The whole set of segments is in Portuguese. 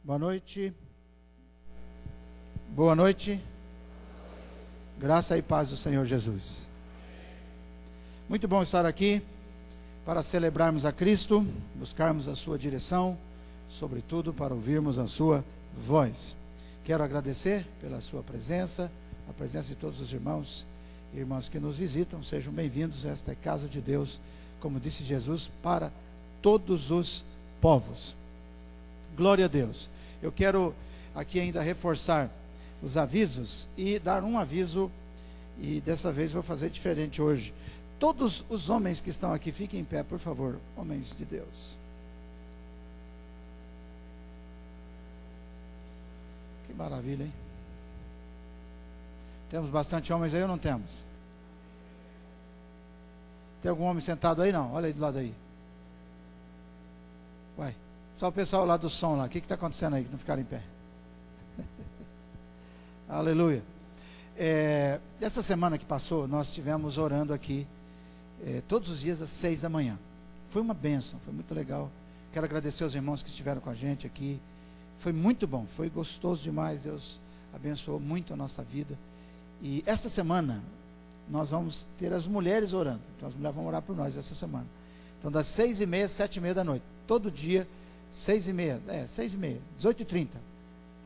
Boa noite. Boa noite. Graça e paz do Senhor Jesus. Muito bom estar aqui para celebrarmos a Cristo, buscarmos a sua direção, sobretudo para ouvirmos a sua voz. Quero agradecer pela sua presença, a presença de todos os irmãos e irmãs que nos visitam. Sejam bem-vindos a esta casa de Deus, como disse Jesus, para todos os povos. Glória a Deus. Eu quero aqui ainda reforçar os avisos e dar um aviso, e dessa vez vou fazer diferente hoje. Todos os homens que estão aqui, fiquem em pé, por favor, homens de Deus. Que maravilha, hein? Temos bastante homens aí ou não temos? Tem algum homem sentado aí? Não, olha aí do lado aí. Uai, só o pessoal lá do som lá, o que está acontecendo aí que não ficaram em pé? Aleluia. Essa semana que passou, nós estivemos orando aqui todos os dias às 6 da manhã. Foi uma bênção, foi muito legal. Quero agradecer aos irmãos que estiveram com a gente aqui. Foi muito bom, foi gostoso demais. Deus abençoou muito a nossa vida. E essa semana nós vamos ter as mulheres orando. Então as mulheres vão orar por nós essa semana. Então das 6h30 às 7h30 da noite, todo dia, 6h30, 18h30,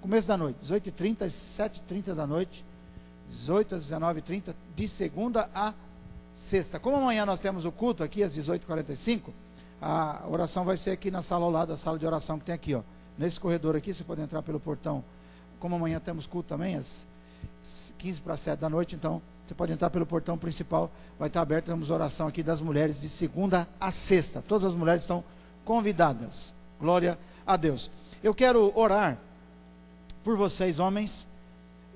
começo da noite, 18h30 às 7h30 da noite, 18 às 19h30, de segunda a sexta. Como amanhã nós temos o culto aqui às 18h45, a oração vai ser aqui na sala ao lado, da sala de oração que tem aqui, ó. Nesse corredor aqui, você pode entrar pelo portão. Como amanhã temos culto também, às 15 para 7 da noite, então você pode entrar pelo portão principal, vai estar aberto. Temos oração aqui das mulheres de segunda a sexta. Todas as mulheres estão convidadas. Glória a Deus. Eu quero orar por vocês, homens.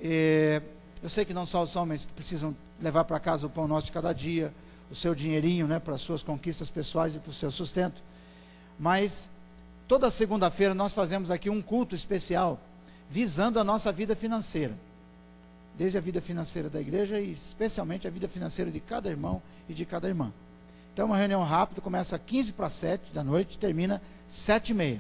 Eu sei que não só os homens que precisam levar para casa o pão nosso de cada dia, o seu dinheirinho, né, para as suas conquistas pessoais e para o seu sustento, mas toda segunda-feira nós fazemos aqui um culto especial visando a nossa vida financeira, desde a vida financeira da igreja e especialmente a vida financeira de cada irmão e de cada irmã. Então é uma reunião rápida, começa às 15 para 7 da noite, termina às 7h30.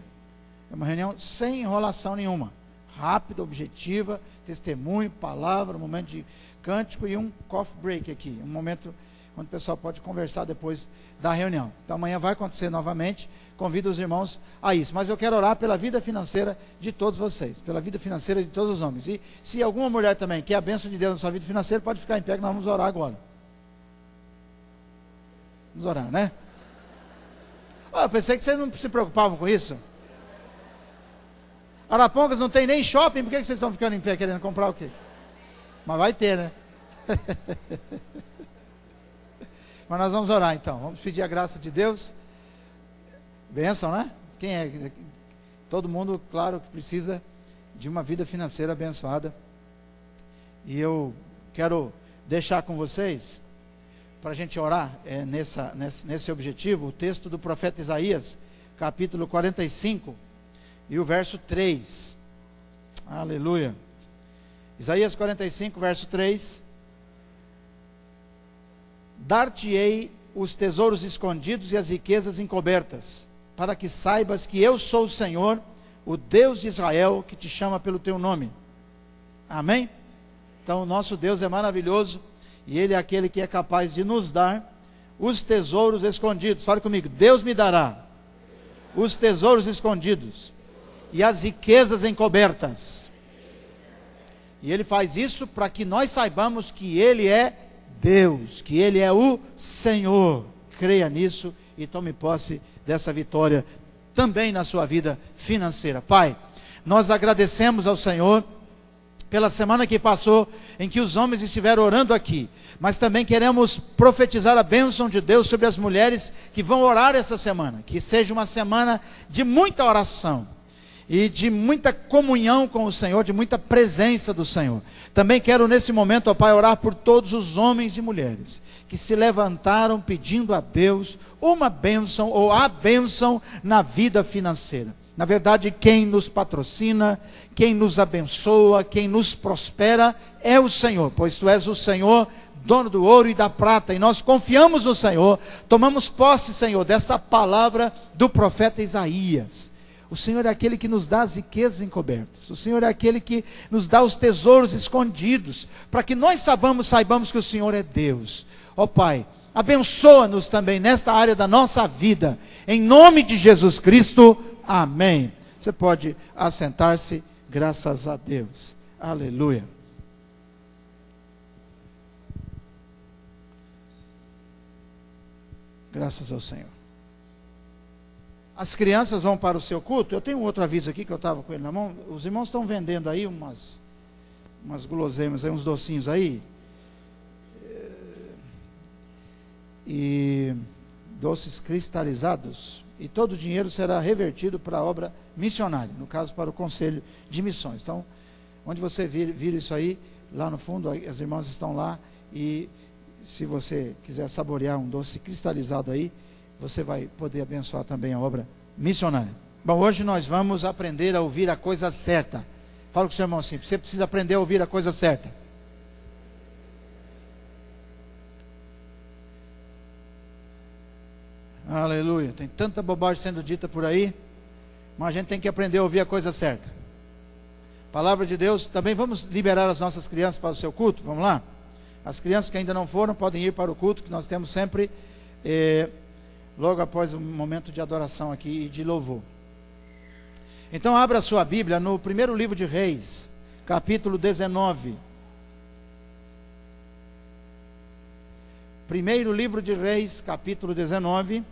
É uma reunião sem enrolação nenhuma, rápida, objetiva, testemunho, palavra, um momento de cântico e um coffee break aqui, um momento onde o pessoal pode conversar depois da reunião. Então amanhã vai acontecer novamente, convido os irmãos a isso, mas eu quero orar pela vida financeira de todos vocês, pela vida financeira de todos os homens, e se alguma mulher também quer a bênção de Deus na sua vida financeira, pode ficar em pé que nós vamos orar agora. Vamos orar, né? Eu pensei que vocês não se preocupavam com isso. Arapongas não tem nem shopping, por que vocês estão ficando em pé querendo comprar o quê? Mas vai ter, né? Mas nós vamos orar então, vamos pedir a graça de Deus. Bênção, né? Quem é? Todo mundo, claro, que precisa de uma vida financeira abençoada. E eu quero deixar com vocês, para a gente orar nesse objetivo, o texto do profeta Isaías, capítulo 45, e o verso 3. Aleluia. Isaías 45, verso 3. Dar-te-ei os tesouros escondidos e as riquezas encobertas, para que saibas que eu sou o Senhor, o Deus de Israel, que te chama pelo teu nome. Amém? Então o nosso Deus é maravilhoso, e Ele é aquele que é capaz de nos dar os tesouros escondidos. Fale comigo, Deus me dará os tesouros escondidos e as riquezas encobertas. E Ele faz isso para que nós saibamos que Ele é Deus, que Ele é o Senhor. Creia nisso e tome posse dessa vitória também na sua vida financeira. Pai, nós agradecemos ao Senhor pela semana que passou, em que os homens estiveram orando aqui, mas também queremos profetizar a bênção de Deus sobre as mulheres que vão orar essa semana, que seja uma semana de muita oração e de muita comunhão com o Senhor, de muita presença do Senhor. Também quero nesse momento, ó Pai, orar por todos os homens e mulheres que se levantaram pedindo a Deus uma bênção ou a bênção na vida financeira. Na verdade, quem nos patrocina, quem nos abençoa, quem nos prospera é o Senhor, pois Tu és o Senhor, dono do ouro e da prata, e nós confiamos no Senhor, tomamos posse, Senhor, dessa palavra do profeta Isaías. O Senhor é aquele que nos dá as riquezas encobertas. O Senhor é aquele que nos dá os tesouros escondidos, para que nós saibamos que o Senhor é Deus. Ó Pai, abençoa-nos também nesta área da nossa vida. Em nome de Jesus Cristo, amém. Você pode assentar-se, graças a Deus. Aleluia. Graças ao Senhor. As crianças vão para o seu culto. Eu tenho um outro aviso aqui que eu estava com ele na mão. Os irmãos estão vendendo aí umas guloseimas, aí, uns docinhos aí. E doces cristalizados. E todo o dinheiro será revertido para a obra missionária, no caso para o Conselho de Missões. Então, onde você vir isso aí, lá no fundo, as irmãs estão lá. E se você quiser saborear um doce cristalizado aí, você vai poder abençoar também a obra missionária. Bom, hoje nós vamos aprender a ouvir a coisa certa. Fala com o seu irmão assim: você precisa aprender a ouvir a coisa certa. Aleluia. Tem tanta bobagem sendo dita por aí, mas a gente tem que aprender a ouvir a coisa certa. Palavra de Deus. Também vamos liberar as nossas crianças para o seu culto. Vamos lá? As crianças que ainda não foram podem ir para o culto que nós temos sempre logo após o momento de adoração aqui e de louvor. Então abra a sua Bíblia no primeiro livro de Reis, capítulo 19. Primeiro livro de Reis, capítulo 19.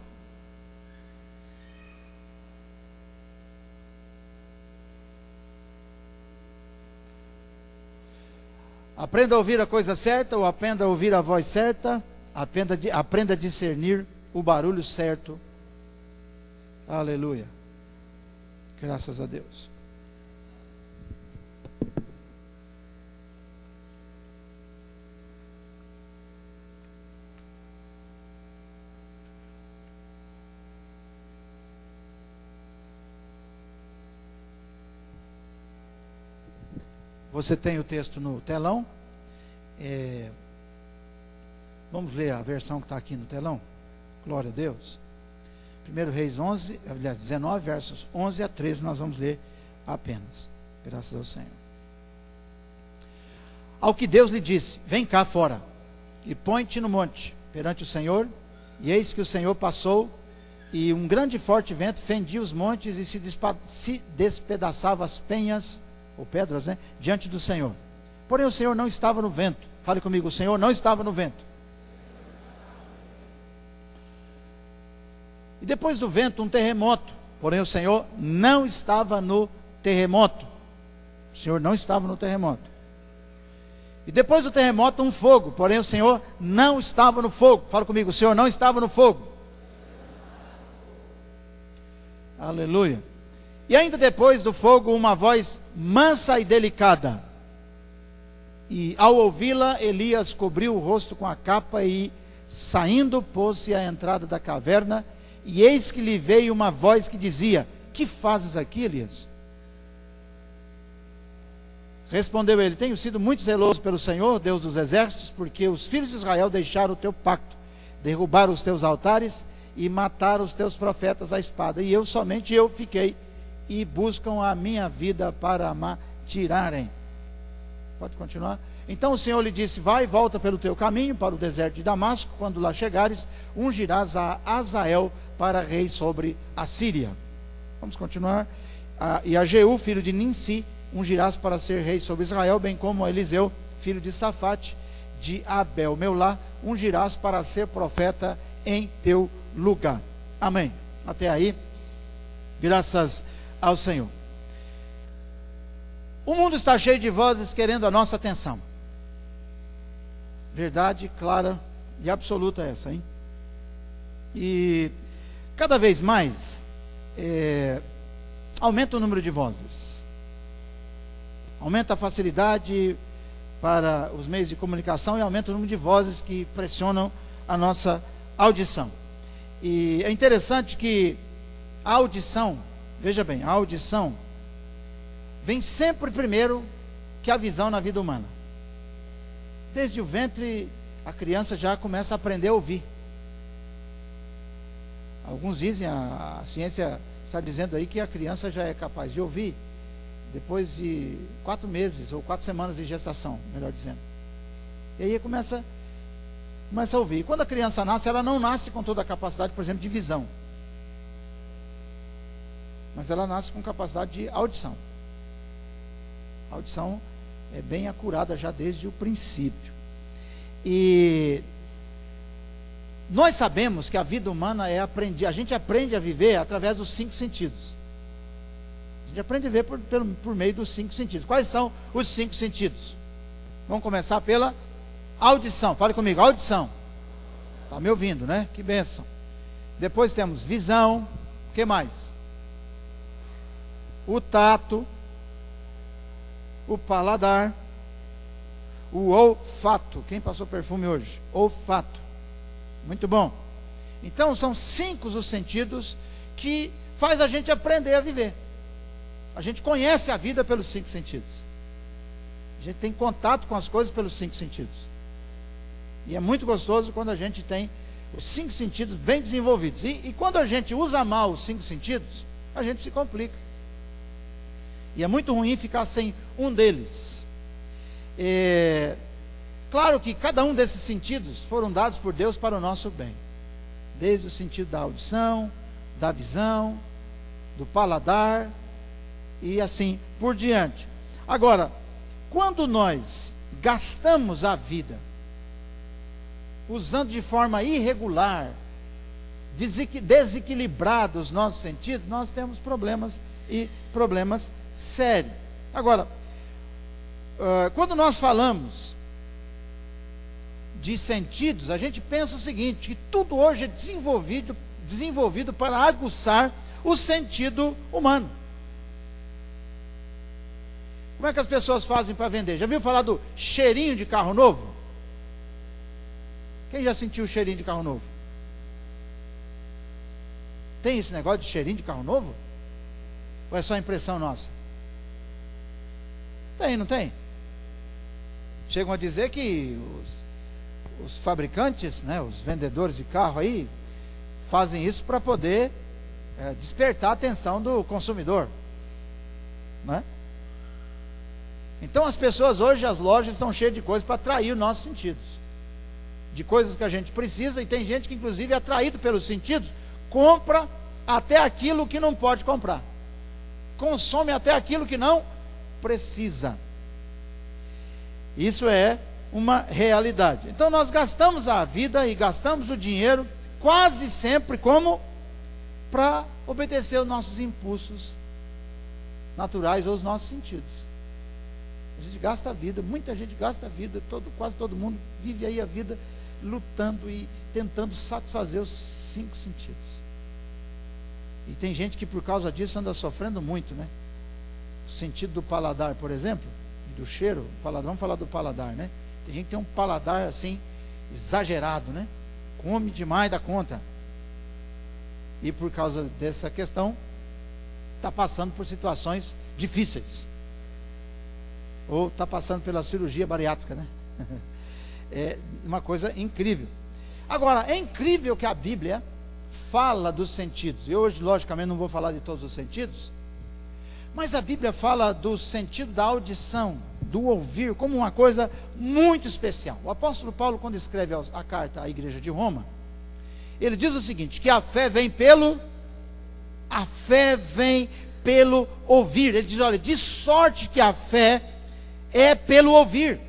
Aprenda a ouvir a coisa certa, ou aprenda a ouvir a voz certa. Aprenda a discernir o barulho certo. Aleluia. Graças a Deus. Você tem o texto no telão. Vamos ler a versão que está aqui no telão. Glória a Deus. 1 Reis 11, aliás, 19, versos 11 a 13, nós vamos ler apenas. Graças ao Senhor. Ao que Deus lhe disse: vem cá fora, e põe-te no monte, perante o Senhor. E eis que o Senhor passou, e um grande e forte vento fendia os montes, e se despedaçava as penhas, ou pedras, né, diante do Senhor. Porém o Senhor não estava no vento. Fale comigo: o Senhor não estava no vento. E depois do vento, um terremoto. Porém o Senhor não estava no terremoto. O Senhor não estava no terremoto. E depois do terremoto, um fogo. Porém o Senhor não estava no fogo. Fala comigo: o Senhor não estava no fogo. Aleluia. E ainda depois do fogo, uma voz mansa e delicada. E ao ouvi-la, Elias cobriu o rosto com a capa e, saindo, pôs-se à entrada da caverna. E eis que lhe veio uma voz que dizia: que fazes aqui, Elias? Respondeu ele: tenho sido muito zeloso pelo Senhor, Deus dos exércitos, porque os filhos de Israel deixaram o teu pacto, derrubaram os teus altares e mataram os teus profetas à espada. E somente eu fiquei, e buscam a minha vida para me tirarem. Pode continuar? Então o Senhor lhe disse: vai e volta pelo teu caminho para o deserto de Damasco. Quando lá chegares, ungirás a Azael para rei sobre a Síria. Vamos continuar. E a Jeú, filho de Ninsi, ungirás para ser rei sobre Israel, bem como a Eliseu, filho de Safate, de Abel Meulá, ungirás para ser profeta em teu lugar. Amém. Até aí, graças ao Senhor. O mundo está cheio de vozes querendo a nossa atenção. Verdade clara e absoluta essa, hein? E cada vez mais aumenta o número de vozes. Aumenta a facilidade para os meios de comunicação e aumenta o número de vozes que pressionam a nossa audição. E é interessante que a audição, veja bem, a audição vem sempre primeiro que a visão na vida humana. Desde o ventre, a criança já começa a aprender a ouvir. Alguns dizem, a ciência está dizendo aí que a criança já é capaz de ouvir depois de 4 meses ou 4 semanas de gestação, melhor dizendo. E aí começa a ouvir. E quando a criança nasce, ela não nasce com toda a capacidade, por exemplo, de visão, mas ela nasce com capacidade de audição. A audição é bem acurada já desde o princípio. E nós sabemos que a vida humana a gente aprende a viver através dos 5 sentidos. A gente aprende a viver por meio dos 5 sentidos. Quais são os 5 sentidos? Vamos começar pela audição. Fale comigo, audição. Está me ouvindo, né? Que bênção. Depois temos visão. O que mais? O tato, o paladar, o olfato. Quem passou perfume hoje? Olfato. Muito bom. Então são 5 os sentidos que faz a gente aprender a viver. A gente conhece a vida pelos 5 sentidos. A gente tem contato com as coisas pelos 5 sentidos. E é muito gostoso quando a gente tem os 5 sentidos bem desenvolvidos. E quando a gente usa mal os 5 sentidos, a gente se complica. E é muito ruim ficar sem um deles. Claro que cada um desses sentidos foram dados por Deus para o nosso bem. Desde o sentido da audição, da visão, do paladar e assim por diante. Agora, quando nós gastamos a vida usando de forma irregular, desequilibrado os nossos sentidos, nós temos problemas e problemas sérios. Agora, quando nós falamos de sentidos, a gente pensa o seguinte, que tudo hoje é desenvolvido para aguçar o sentido humano. Como é que as pessoas fazem para vender? Já viu falar do cheirinho de carro novo? Quem já sentiu o cheirinho de carro novo? Tem esse negócio de cheirinho de carro novo? Ou é só impressão nossa? Tem, não tem? Chegam a dizer que os fabricantes, né, os vendedores de carro aí, fazem isso para poder despertar a atenção do consumidor, né? Então as pessoas hoje, as lojas estão cheias de coisas para atrair os nossos sentidos, de coisas que a gente precisa, e tem gente que inclusive é atraído pelos sentidos, compra até aquilo que não pode comprar, consome até aquilo que não precisa. Isso é uma realidade. Então nós gastamos a vida e gastamos o dinheiro quase sempre como para obedecer aos nossos impulsos naturais ou os nossos sentidos. A gente gasta a vida, muita gente gasta a vida, quase todo mundo vive aí a vida lutando e tentando satisfazer os 5 sentidos. E tem gente que por causa disso anda sofrendo muito, né? O sentido do paladar, por exemplo, e do cheiro, vamos falar do paladar, né? Tem gente que tem um paladar assim, exagerado, né? Come demais da conta. E por causa dessa questão, está passando por situações difíceis. Ou está passando pela cirurgia bariátrica, né? É uma coisa incrível. Agora, é incrível que a Bíblia fala dos sentidos. E hoje, logicamente, não vou falar de todos os sentidos, mas a Bíblia fala do sentido da audição, do ouvir, como uma coisa muito especial. O apóstolo Paulo, quando escreve a carta à igreja de Roma, ele diz o seguinte, que a fé vem pelo ouvir. Ele diz, olha, de sorte que a fé é pelo ouvir,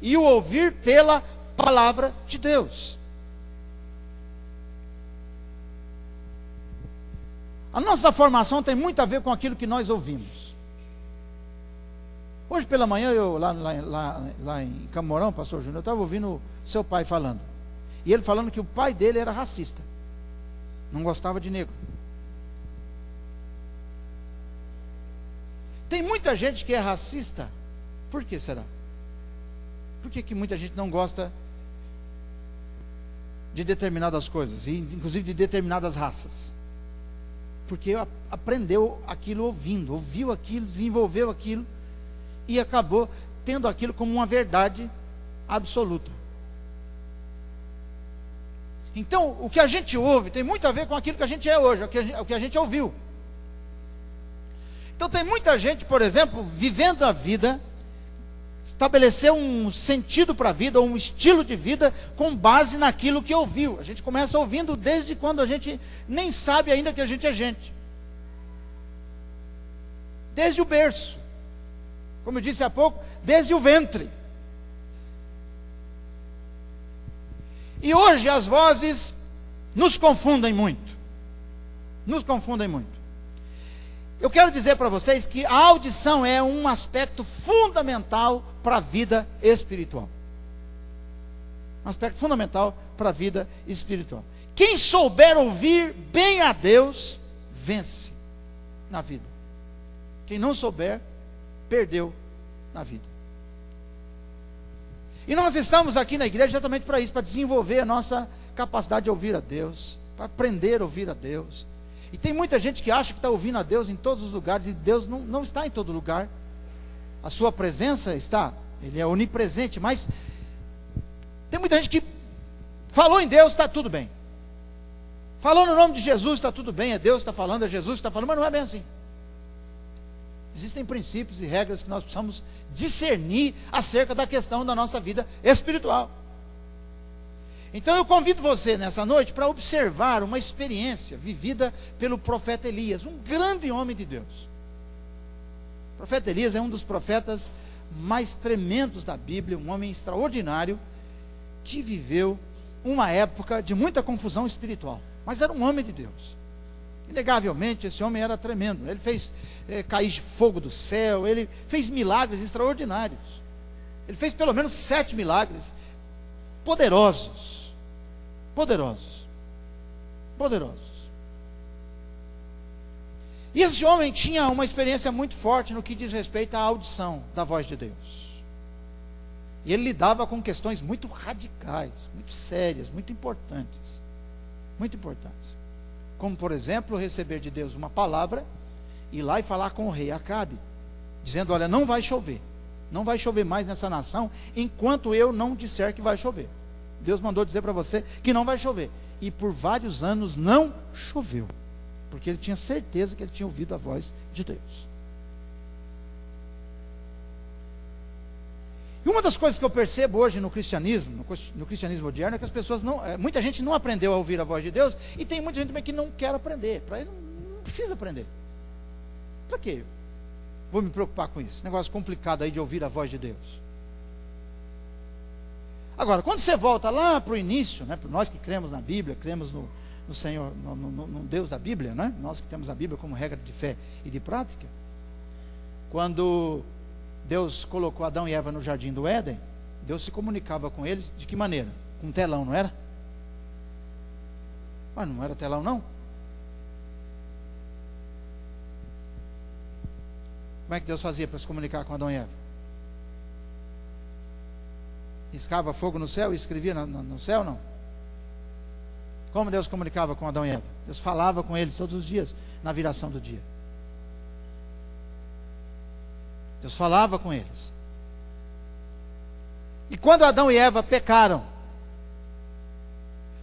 e o ouvir pela palavra de Deus. A nossa formação tem muito a ver com aquilo que nós ouvimos. Hoje pela manhã, eu lá em Camorão, pastor Júnior, eu estava ouvindo seu pai falando. E ele falando que o pai dele era racista. Não gostava de negro. Tem muita gente que é racista. Por que será? Por que muita gente não gosta de determinadas coisas, e inclusive de determinadas raças? Porque aprendeu aquilo ouvindo, ouviu aquilo, desenvolveu aquilo e acabou tendo aquilo como uma verdade absoluta. Então, o que a gente ouve tem muito a ver com aquilo que a gente é hoje, o que a gente ouviu. Então, tem muita gente, por exemplo, vivendo a vida, estabeleceu um sentido para a vida, ou um estilo de vida, com base naquilo que ouviu. A gente começa ouvindo desde quando a gente nem sabe ainda que a gente é gente. Desde o berço. Como eu disse há pouco, desde o ventre. E hoje as vozes nos confundem muito. Nos confundem muito. Eu quero dizer para vocês que a audição é um aspecto fundamental para a vida espiritual. Um aspecto fundamental para a vida espiritual. Quem souber ouvir bem a Deus, vence na vida. Quem não souber, perdeu na vida. E nós estamos aqui na igreja exatamente para isso, para desenvolver a nossa capacidade de ouvir a Deus, para aprender a ouvir a Deus. E tem muita gente que acha que está ouvindo a Deus em todos os lugares, e Deus não está em todo lugar. A sua presença está, Ele é onipresente, mas tem muita gente que falou em Deus, está tudo bem. Falou no nome de Jesus, está tudo bem, é Deus que está falando, é Jesus que está falando, mas não é bem assim. Existem princípios e regras que nós precisamos discernir acerca da questão da nossa vida espiritual. Então eu convido você nessa noite para observar uma experiência vivida pelo profeta Elias, um grande homem de Deus. O profeta Elias é um dos profetas mais tremendos da Bíblia, um homem extraordinário, que viveu uma época de muita confusão espiritual, mas era um homem de Deus. Inegavelmente esse homem era tremendo. Ele fez cair fogo do céu, ele fez milagres extraordinários. Ele fez pelo menos 7 milagres poderosos. Poderosos. E esse homem tinha uma experiência muito forte no que diz respeito à audição da voz de Deus. E ele lidava com questões muito radicais, muito sérias, muito importantes. Muito importantes. Como, por exemplo, receber de Deus uma palavra, ir lá e falar com o rei Acabe, dizendo: olha, não vai chover mais nessa nação, enquanto eu não disser que vai chover. Deus mandou dizer para você que não vai chover, e por vários anos não choveu, porque ele tinha certeza que ele tinha ouvido a voz de Deus. E uma das coisas que eu percebo hoje no cristianismo moderno, é que as pessoas muita gente não aprendeu a ouvir a voz de Deus, e tem muita gente também que não quer aprender. Para ele não precisa aprender. Para quê? Vou me preocupar com isso. Negócio complicado aí de ouvir a voz de Deus. Agora, quando você volta lá para o início, né, para nós que cremos na Bíblia, cremos no Senhor, no Deus da Bíblia, né, nós que temos a Bíblia como regra de fé e de prática, quando Deus colocou Adão e Eva no jardim do Éden, Deus se comunicava com eles de que maneira? Com um telão, não era? Mas não era telão, não? Como é que Deus fazia para se comunicar com Adão e Eva? Riscava fogo no céu e escrevia no céu, não? Como Deus comunicava com Adão e Eva? Deus falava com eles todos os dias, na viração do dia. Deus falava com eles. E quando Adão e Eva pecaram,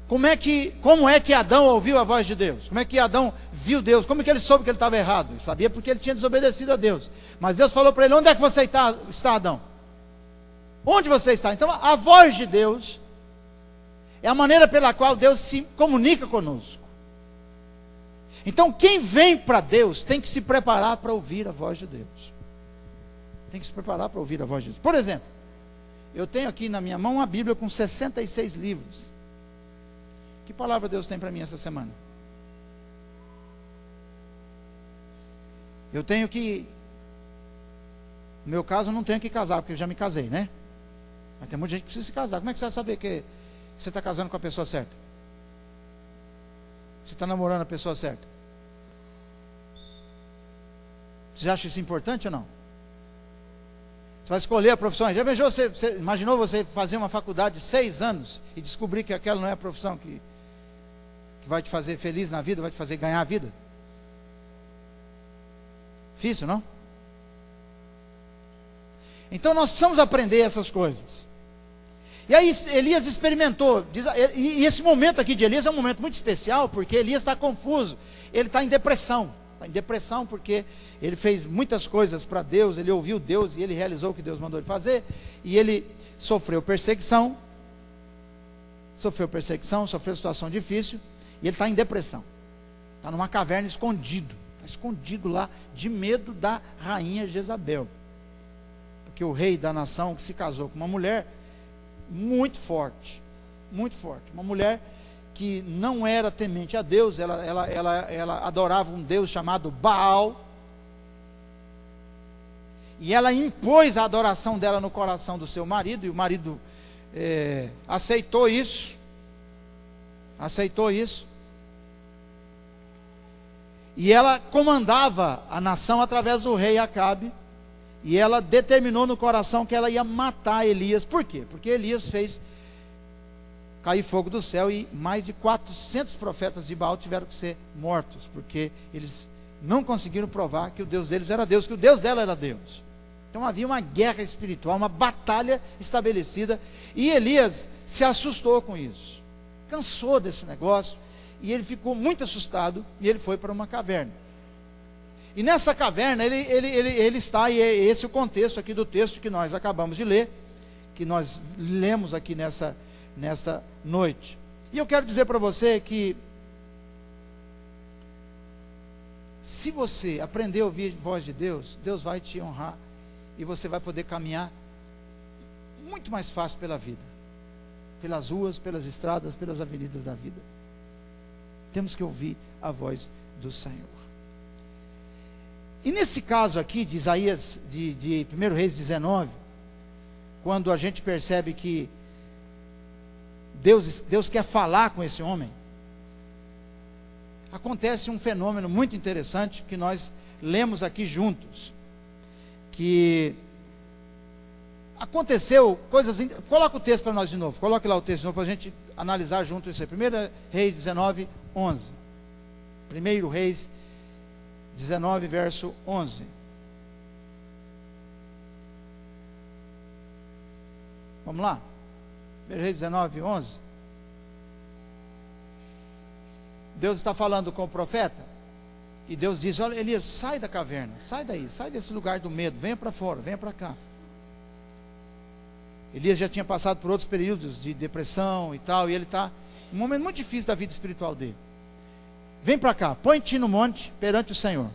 como é que Adão ouviu a voz de Deus? Como é que Adão viu Deus? Como é que ele soube que ele estava errado? Ele sabia porque ele tinha desobedecido a Deus. Mas Deus falou para ele: onde é que você está, Adão? Onde você está? Então a voz de Deus é a maneira pela qual Deus se comunica conosco. Então quem vem para Deus tem que se preparar para ouvir a voz de Deus. Tem que se preparar para ouvir a voz de Deus. Por exemplo, eu tenho aqui na minha mão uma Bíblia com 66 livros. Que palavra Deus tem para mim essa semana? Eu tenho que, no meu caso eu não tenho que casar, porque eu já me casei, né? Mas tem muita gente que precisa se casar. Como é que você vai saber que você está casando com a pessoa certa? Você está namorando a pessoa certa? Você acha isso importante ou não? Você vai escolher a profissão. Já imaginou você fazer uma faculdade de 6 anos e descobrir que aquela não é a profissão que vai te fazer feliz na vida, vai te fazer ganhar a vida? Difícil, não? Então nós precisamos aprender essas coisas. E aí Elias experimentou, e esse momento aqui de Elias é um momento muito especial, porque Elias está confuso, ele está em depressão. Está em depressão porque ele fez muitas coisas para Deus, ele ouviu Deus e ele realizou o que Deus mandou ele fazer, e ele sofreu perseguição, sofreu situação difícil, e ele está em depressão, está numa caverna escondido, está escondido lá, de medo da rainha Jezabel, porque o rei da nação que se casou com uma mulher muito forte, uma mulher que não era temente a Deus, ela adorava um Deus chamado Baal, e ela impôs a adoração dela no coração do seu marido, e o marido aceitou isso, e ela comandava a nação através do rei Acabe, e ela determinou no coração que ela ia matar Elias. Por quê? Porque Elias fez cair fogo do céu, e mais de 400 profetas de Baal tiveram que ser mortos, porque eles não conseguiram provar que o Deus deles era Deus, que o Deus dela era Deus. Então havia uma guerra espiritual, uma batalha estabelecida, e Elias se assustou com isso, cansou desse negócio, e ele ficou muito assustado, e ele foi para uma caverna. E nessa caverna ele está, e é esse o contexto aqui do texto que nós acabamos de ler, que nós lemos aqui nesta noite. E eu quero dizer para você que, se você aprender a ouvir a voz de Deus, Deus vai te honrar, e você vai poder caminhar muito mais fácil pela vida, pelas ruas, pelas estradas, pelas avenidas da vida. Temos que ouvir a voz do Senhor. E nesse caso aqui de Isaías, de 1 Reis 19, quando a gente percebe que Deus quer falar com esse homem, acontece um fenômeno muito interessante que nós lemos aqui juntos, que aconteceu coisas. Coloca o texto para nós de novo, coloque lá o texto de novo para a gente analisar junto isso aí. 1 Reis 19, 11. 1 Reis 19, verso 11. Vamos lá? 1 Reis 19, 11. Deus está falando com o profeta, e Deus diz: olha, Elias, sai da caverna, sai daí, sai desse lugar do medo, venha para fora, venha para cá. Elias já tinha passado por outros períodos de depressão e tal, e ele está em um momento muito difícil da vida espiritual dele. Vem para cá, põe-te no monte perante o Senhor.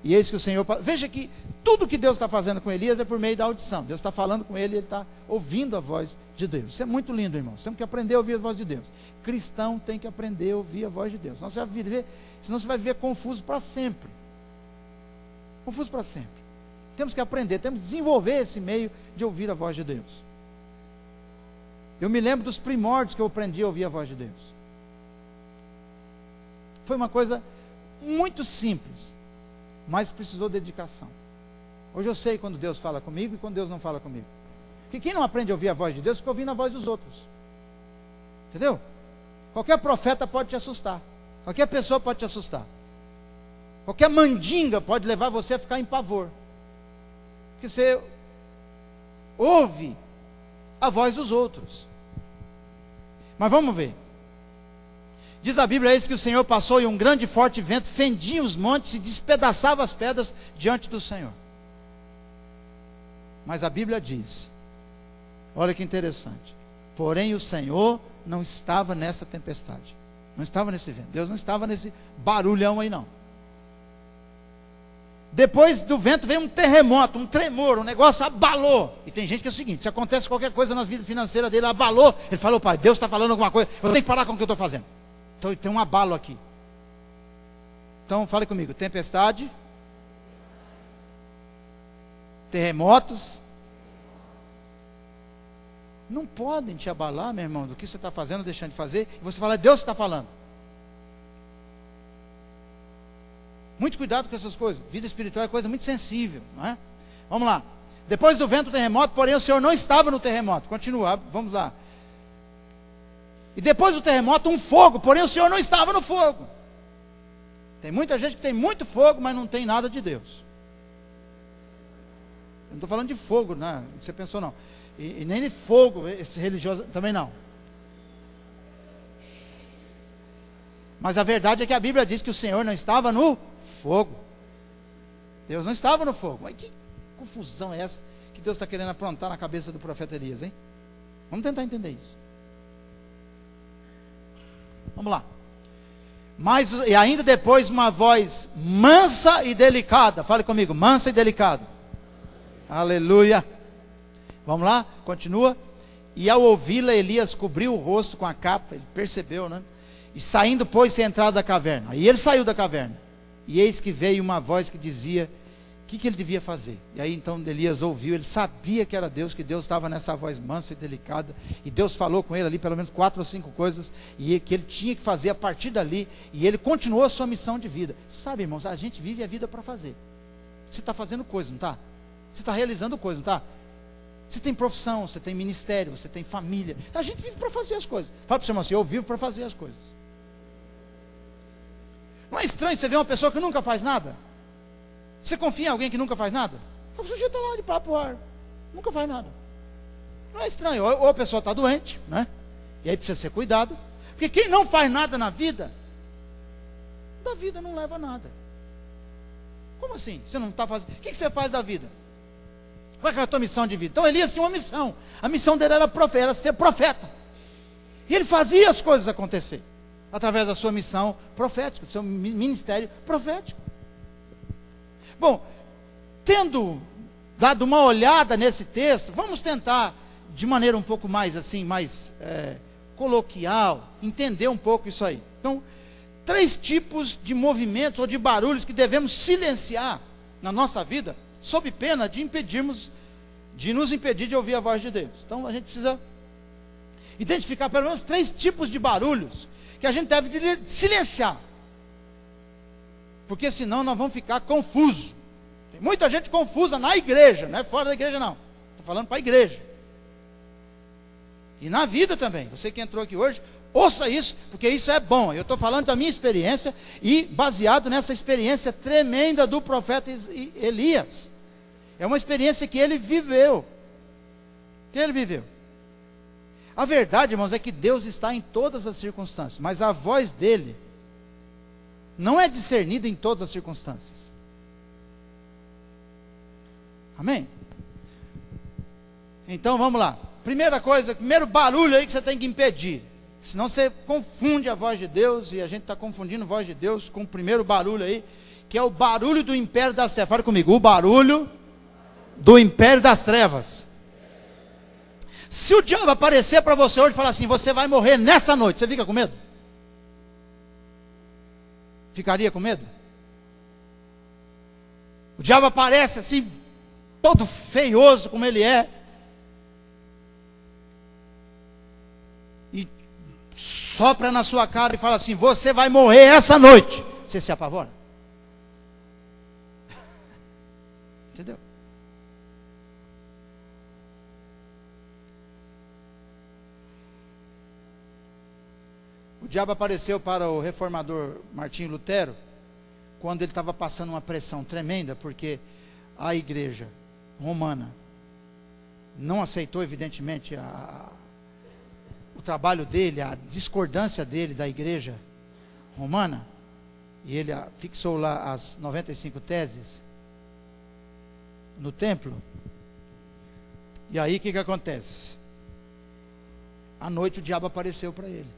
E eis que o Senhor... Veja que tudo que Deus está fazendo com Elias é por meio da audição. Deus está falando com ele, ele está ouvindo a voz de Deus. Isso é muito lindo, irmão. Temos que aprender a ouvir a voz de Deus. Cristão tem que aprender a ouvir a voz de Deus. Senão você vai viver confuso para sempre. Confuso para sempre. Temos que aprender, temos que desenvolver esse meio de ouvir a voz de Deus. Eu me lembro dos primórdios que eu aprendi a ouvir a voz de Deus. Foi uma coisa muito simples, mas precisou de dedicação. Hoje eu sei quando Deus fala comigo e quando Deus não fala comigo. Porque quem não aprende a ouvir a voz de Deus, fica ouvindo a voz dos outros. Entendeu? Qualquer profeta pode te assustar. Qualquer pessoa pode te assustar. Qualquer mandinga pode levar você a ficar em pavor. Porque você ouve a voz dos outros. Mas vamos ver. Diz a Bíblia, eis que o Senhor passou, e um grande e forte vento fendia os montes e despedaçava as pedras diante do Senhor. Mas a Bíblia diz, olha que interessante, porém o Senhor não estava nessa tempestade, não estava nesse vento, Deus não estava nesse barulhão aí não. Depois do vento veio um terremoto, um tremor, um negócio abalou. E tem gente que é o seguinte, se acontece qualquer coisa na vida financeira dele, abalou, ele falou: pai, Deus está falando alguma coisa, eu tenho que parar com o que eu estou fazendo. Então tem um abalo aqui. Então fale comigo, tempestade, terremotos, não podem te abalar, meu irmão, do que você está fazendo, deixando de fazer, e você fala: Deus está falando. Muito cuidado com essas coisas. Vida espiritual é coisa muito sensível, não é? Vamos lá. Depois do vento, terremoto, porém o Senhor não estava no terremoto. Continua, vamos lá. E depois do terremoto, um fogo, porém o Senhor não estava no fogo. Tem muita gente que tem muito fogo, mas não tem nada de Deus. Eu não estou falando de fogo, né? Você pensou não. E nem de fogo, esse religioso também não. Mas a verdade é que a Bíblia diz que o Senhor não estava no fogo. Deus não estava no fogo. Mas que confusão é essa que Deus está querendo aprontar na cabeça do profeta Elias, hein? Vamos tentar entender isso. Vamos lá. Mas, e ainda depois uma voz mansa e delicada. Fale comigo, mansa e delicada. Aleluia. Vamos lá, continua. E ao ouvi-la, Elias cobriu o rosto com a capa. Ele percebeu, né? E saindo, pôs-se à entrada da caverna. Aí ele saiu da caverna. E eis que veio uma voz que dizia o que ele devia fazer. E aí então Elias ouviu, ele sabia que era Deus, que Deus estava nessa voz mansa e delicada. E Deus falou com ele ali pelo menos 4 ou 5 coisas, e que ele tinha que fazer a partir dali. E ele continuou a sua missão de vida. Sabe, irmãos, a gente vive a vida para fazer. Você está fazendo coisa, não está? Você está realizando coisa, não está? Você tem profissão, você tem ministério, você tem família. A gente vive para fazer as coisas. Fala para o seu irmão assim, eu vivo para fazer as coisas. Não é estranho você ver uma pessoa que nunca faz nada? Você confia em alguém que nunca faz nada? O sujeito está lá de papo ar, nunca faz nada. Não é estranho, ou a pessoa está doente, né? E aí precisa ser cuidado. Porque quem não faz nada na vida, da vida não leva nada. Como assim? Você não está fazendo? O que você faz da vida? Qual é a tua missão de vida? Então Elias tinha uma missão. A missão dele era ser profeta. E ele fazia as coisas acontecer através da sua missão profética, do seu ministério profético. Bom, tendo dado uma olhada nesse texto, vamos tentar, de maneira um pouco mais assim, mais coloquial, entender um pouco isso aí. Então, 3 tipos de movimentos ou de barulhos que devemos silenciar na nossa vida, sob pena de nos impedir de ouvir a voz de Deus. Então, a gente precisa identificar pelo menos 3 tipos de barulhos que a gente deve silenciar, porque senão nós vamos ficar confusos. Tem muita gente confusa na igreja, não é fora da igreja não, estou falando para a igreja, e na vida também. Você que entrou aqui hoje, ouça isso, porque isso é bom. Eu estou falando da minha experiência, e baseado nessa experiência tremenda do profeta Elias. É uma experiência que ele viveu. A verdade, irmãos, é que Deus está em todas as circunstâncias, mas a voz dele não é discernida em todas as circunstâncias. Amém? Então vamos lá. Primeira coisa, primeiro barulho aí que você tem que impedir. Senão você confunde a voz de Deus, e a gente está confundindo a voz de Deus com o primeiro barulho aí, que é o barulho do império das trevas. Fala comigo, o barulho do império das trevas. Se o diabo aparecer para você hoje e falar assim, você vai morrer nessa noite, você fica com medo? Ficaria com medo? O diabo aparece assim, todo feioso como ele é, e sopra na sua cara e fala assim, você vai morrer essa noite. Você se apavora? Entendeu? O diabo apareceu para o reformador Martinho Lutero, quando ele estava passando uma pressão tremenda, porque a igreja romana não aceitou, evidentemente, o trabalho dele, a discordância dele da igreja romana, e ele fixou lá as 95 teses no templo. E aí o que acontece? À noite o diabo apareceu para ele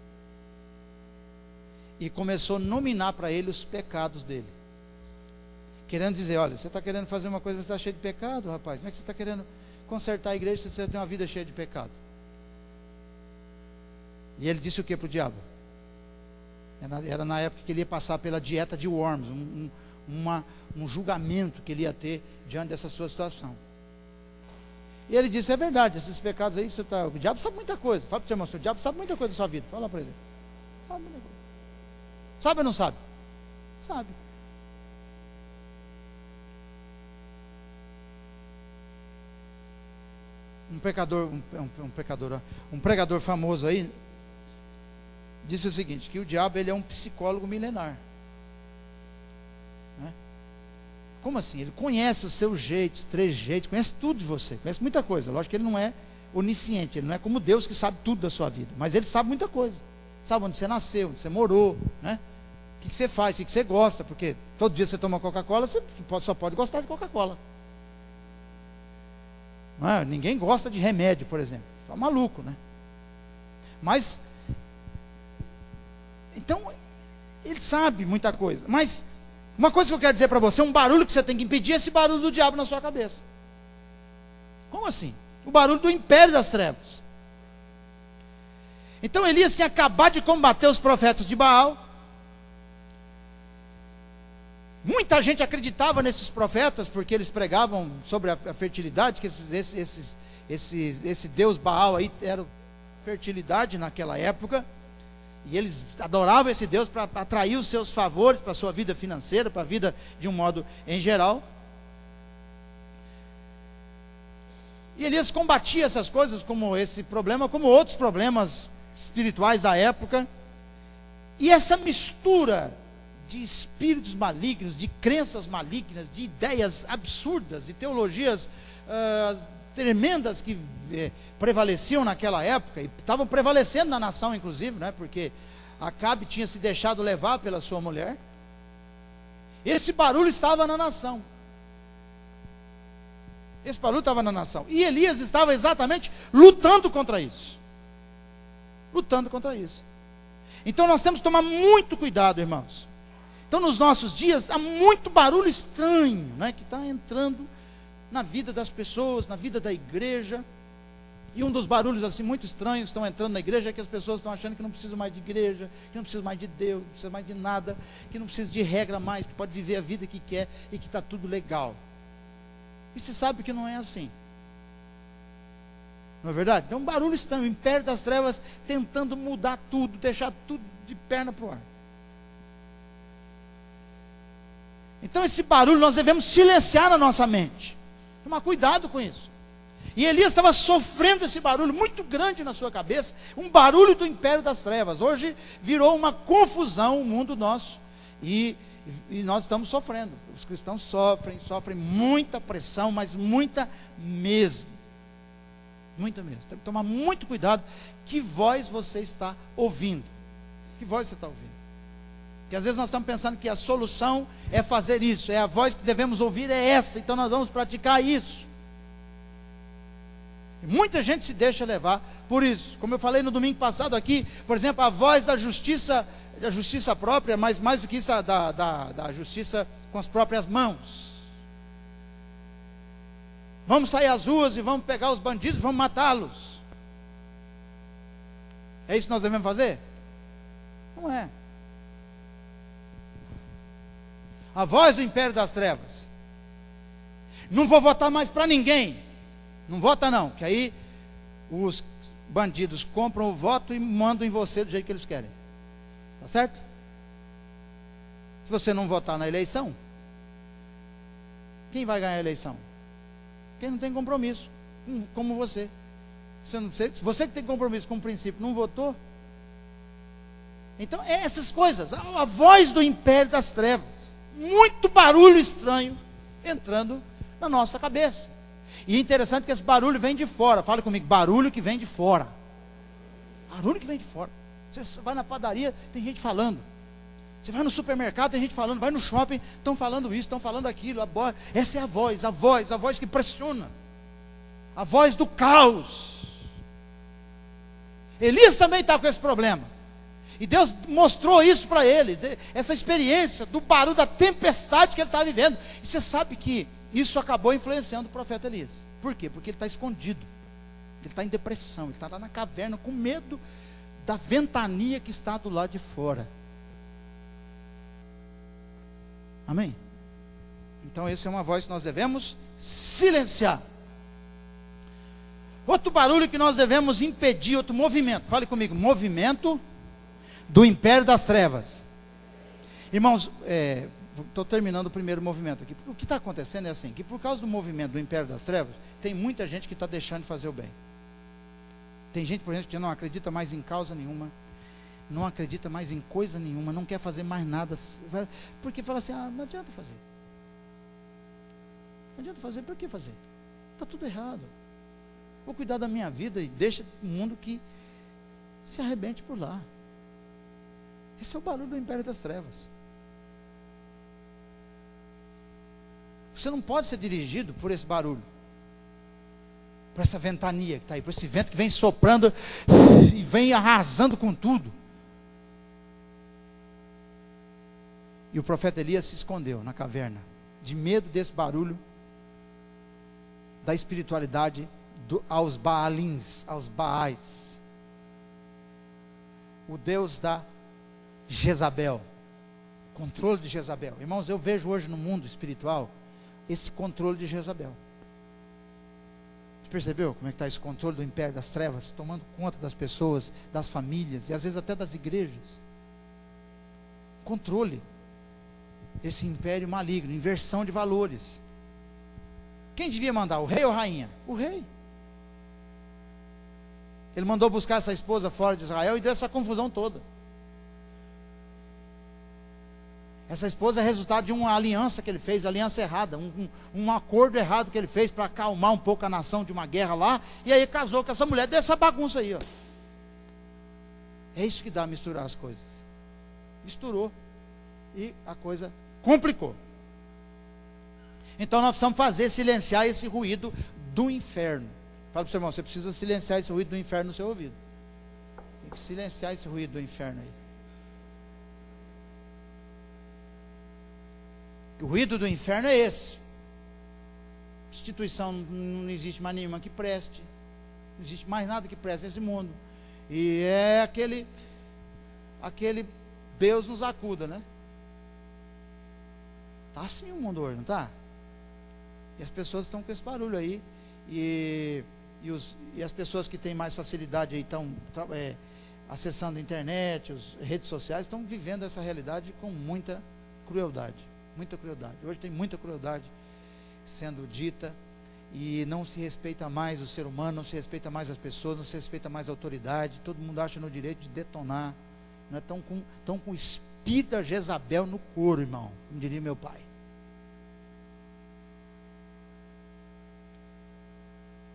e começou a nominar para ele os pecados dele, querendo dizer, olha, você está querendo fazer uma coisa, mas você está cheio de pecado, rapaz. Como é que você está querendo consertar a igreja se você tem uma vida cheia de pecado? E ele disse o que para o diabo? Era na época que ele ia passar pela dieta de Worms, um julgamento que ele ia ter diante dessa sua situação. E ele disse, é verdade, esses pecados aí, o diabo sabe muita coisa. Fala para o seu irmão, o diabo sabe muita coisa da sua vida. Fala para ele. Sabe muita coisa. Sabe ou não sabe? Sabe. Um pregador famoso aí disse o seguinte, que o diabo ele é um psicólogo milenar, né? Como assim? Ele conhece os seus jeitos, trejeitos, conhece tudo de você, conhece muita coisa. Lógico que ele não é onisciente, ele não é como Deus que sabe tudo da sua vida, mas ele sabe muita coisa. Sabe onde você nasceu, onde você morou, né? O que você faz, o que você gosta, porque todo dia você toma Coca-Cola, você só pode gostar de Coca-Cola. Não é? Ninguém gosta de remédio, por exemplo. Só maluco, né? Mas, então, ele sabe muita coisa. Mas, uma coisa que eu quero dizer para você, um barulho que você tem que impedir é esse barulho do diabo na sua cabeça. Como assim? O barulho do império das trevas. Então Elias tinha acabado de combater os profetas de Baal. Muita gente acreditava nesses profetas, porque eles pregavam sobre a fertilidade, que esse Deus Baal aí era fertilidade naquela época. E eles adoravam esse Deus para atrair os seus favores para a sua vida financeira, para a vida de um modo em geral. E Elias combatia essas coisas, como esse problema, como outros problemas espirituais da época. E essa mistura de espíritos malignos, de crenças malignas, de ideias absurdas, de teologias tremendas que prevaleciam naquela época, e estavam prevalecendo na nação inclusive, né? Porque Acabe tinha se deixado levar pela sua mulher. Esse barulho estava na nação. Esse barulho estava na nação. E Elias estava exatamente lutando contra isso. Lutando contra isso. Então nós temos que tomar muito cuidado, irmãos. Então nos nossos dias há muito barulho estranho, né, que está entrando na vida das pessoas, na vida da igreja. E um dos barulhos assim muito estranhos que estão entrando na igreja é que as pessoas estão achando que não precisam mais de igreja, que não precisam mais de Deus, não precisam mais de nada, que não precisa de regra mais, que pode viver a vida que quer e que está tudo legal. E se sabe que não é assim. Não é verdade? Então um barulho estranho, o império das trevas tentando mudar tudo, deixar tudo de perna para o ar. Então esse barulho nós devemos silenciar na nossa mente. Tomar cuidado com isso. E Elias estava sofrendo esse barulho muito grande na sua cabeça, um barulho do império das trevas. Hoje virou uma confusão o mundo nosso, e nós estamos sofrendo. Os cristãos sofrem muita pressão, mas muita mesmo. Muita mesmo. Tem que tomar muito cuidado que voz você está ouvindo. Que voz você está ouvindo? Porque às vezes nós estamos pensando que a solução é fazer isso, a voz que devemos ouvir é essa, então nós vamos praticar isso. E muita gente se deixa levar por isso. Como eu falei no domingo passado aqui, por exemplo, a voz da justiça própria, mas mais do que isso, da justiça com as próprias mãos. Vamos sair às ruas e vamos pegar os bandidos e vamos matá-los. É isso que nós devemos fazer? Não é. A voz do império das trevas. Não vou votar mais para ninguém. Não vota não, que aí os bandidos compram o voto e mandam em você do jeito que eles querem. Tá certo? Se você não votar na eleição, quem vai ganhar a eleição? Quem não tem compromisso, como você. Você que tem compromisso com o princípio, não votou? Então, é essas coisas, a voz do império das trevas, muito barulho estranho entrando na nossa cabeça. E é interessante que esse barulho vem de fora. Fala comigo, barulho que vem de fora. Barulho que vem de fora. Você vai na padaria, tem gente falando. Você vai no supermercado, tem gente falando. Vai no shopping, estão falando isso, estão falando aquilo. Essa é a voz que pressiona. A voz do caos. Elias também está com esse problema. E Deus mostrou isso para ele. Essa experiência do barulho da tempestade que ele está vivendo. E você sabe que isso acabou influenciando o profeta Elias. Por quê? Porque ele está escondido. Ele está em depressão. Ele está lá na caverna com medo da ventania que está do lado de fora. Amém? Então essa é uma voz que nós devemos silenciar. Outro barulho que nós devemos impedir, outro movimento. Fale comigo, movimento do império das trevas. Irmãos, estou terminando o primeiro movimento aqui. O que está acontecendo é assim, que por causa do movimento do império das trevas, tem muita gente que está deixando de fazer o bem. Tem gente, por exemplo, que não acredita mais em causa nenhuma, não acredita mais em coisa nenhuma, não quer fazer mais nada, porque fala assim, não adianta fazer. Não adianta fazer, por que fazer? Está tudo errado. Vou cuidar da minha vida e deixa o mundo que se arrebente por lá. Esse é o barulho do império das trevas. Você não pode ser dirigido por esse barulho, por essa ventania que está aí, por esse vento que vem soprando e vem arrasando com tudo. E o profeta Elias se escondeu na caverna, de medo desse barulho, da espiritualidade aos Baalins, aos Baais. O Deus da Jezabel, controle de Jezabel. Irmãos, eu vejo hoje no mundo espiritual esse controle de Jezabel. Você percebeu como é que está esse controle do império das trevas, tomando conta das pessoas, das famílias, e às vezes até das igrejas? Controle. Esse império maligno, inversão de valores. Quem devia mandar, o rei ou a rainha? O rei. Ele mandou buscar essa esposa fora de Israel e deu essa confusão toda. Essa esposa é resultado de uma aliança que ele fez, aliança errada, um acordo errado que ele fez para acalmar um pouco a nação de uma guerra lá, e aí casou com essa mulher, dessa bagunça aí, ó. É isso que dá a misturar as coisas. Misturou e a coisa complicou. Então nós precisamos silenciar esse ruído do inferno. Fala para o seu irmão, você precisa silenciar esse ruído do inferno no seu ouvido. Tem que silenciar esse ruído do inferno aí. O ruído do inferno é esse. Instituição não existe mais nenhuma que preste. Não existe mais nada que preste nesse mundo. E é aquele Deus nos acuda, né? Está assim o mundo hoje, não está? E as pessoas estão com esse barulho aí. E as pessoas que têm mais facilidade aí estão acessando a internet, as redes sociais, estão vivendo essa realidade com muita crueldade. Muita crueldade. Hoje tem muita crueldade sendo dita. E não se respeita mais o ser humano, não se respeita mais as pessoas, não se respeita mais a autoridade. Todo mundo acha no direito de detonar. Não é? Estão com espírito Jezabel no couro, irmão, como diria meu pai.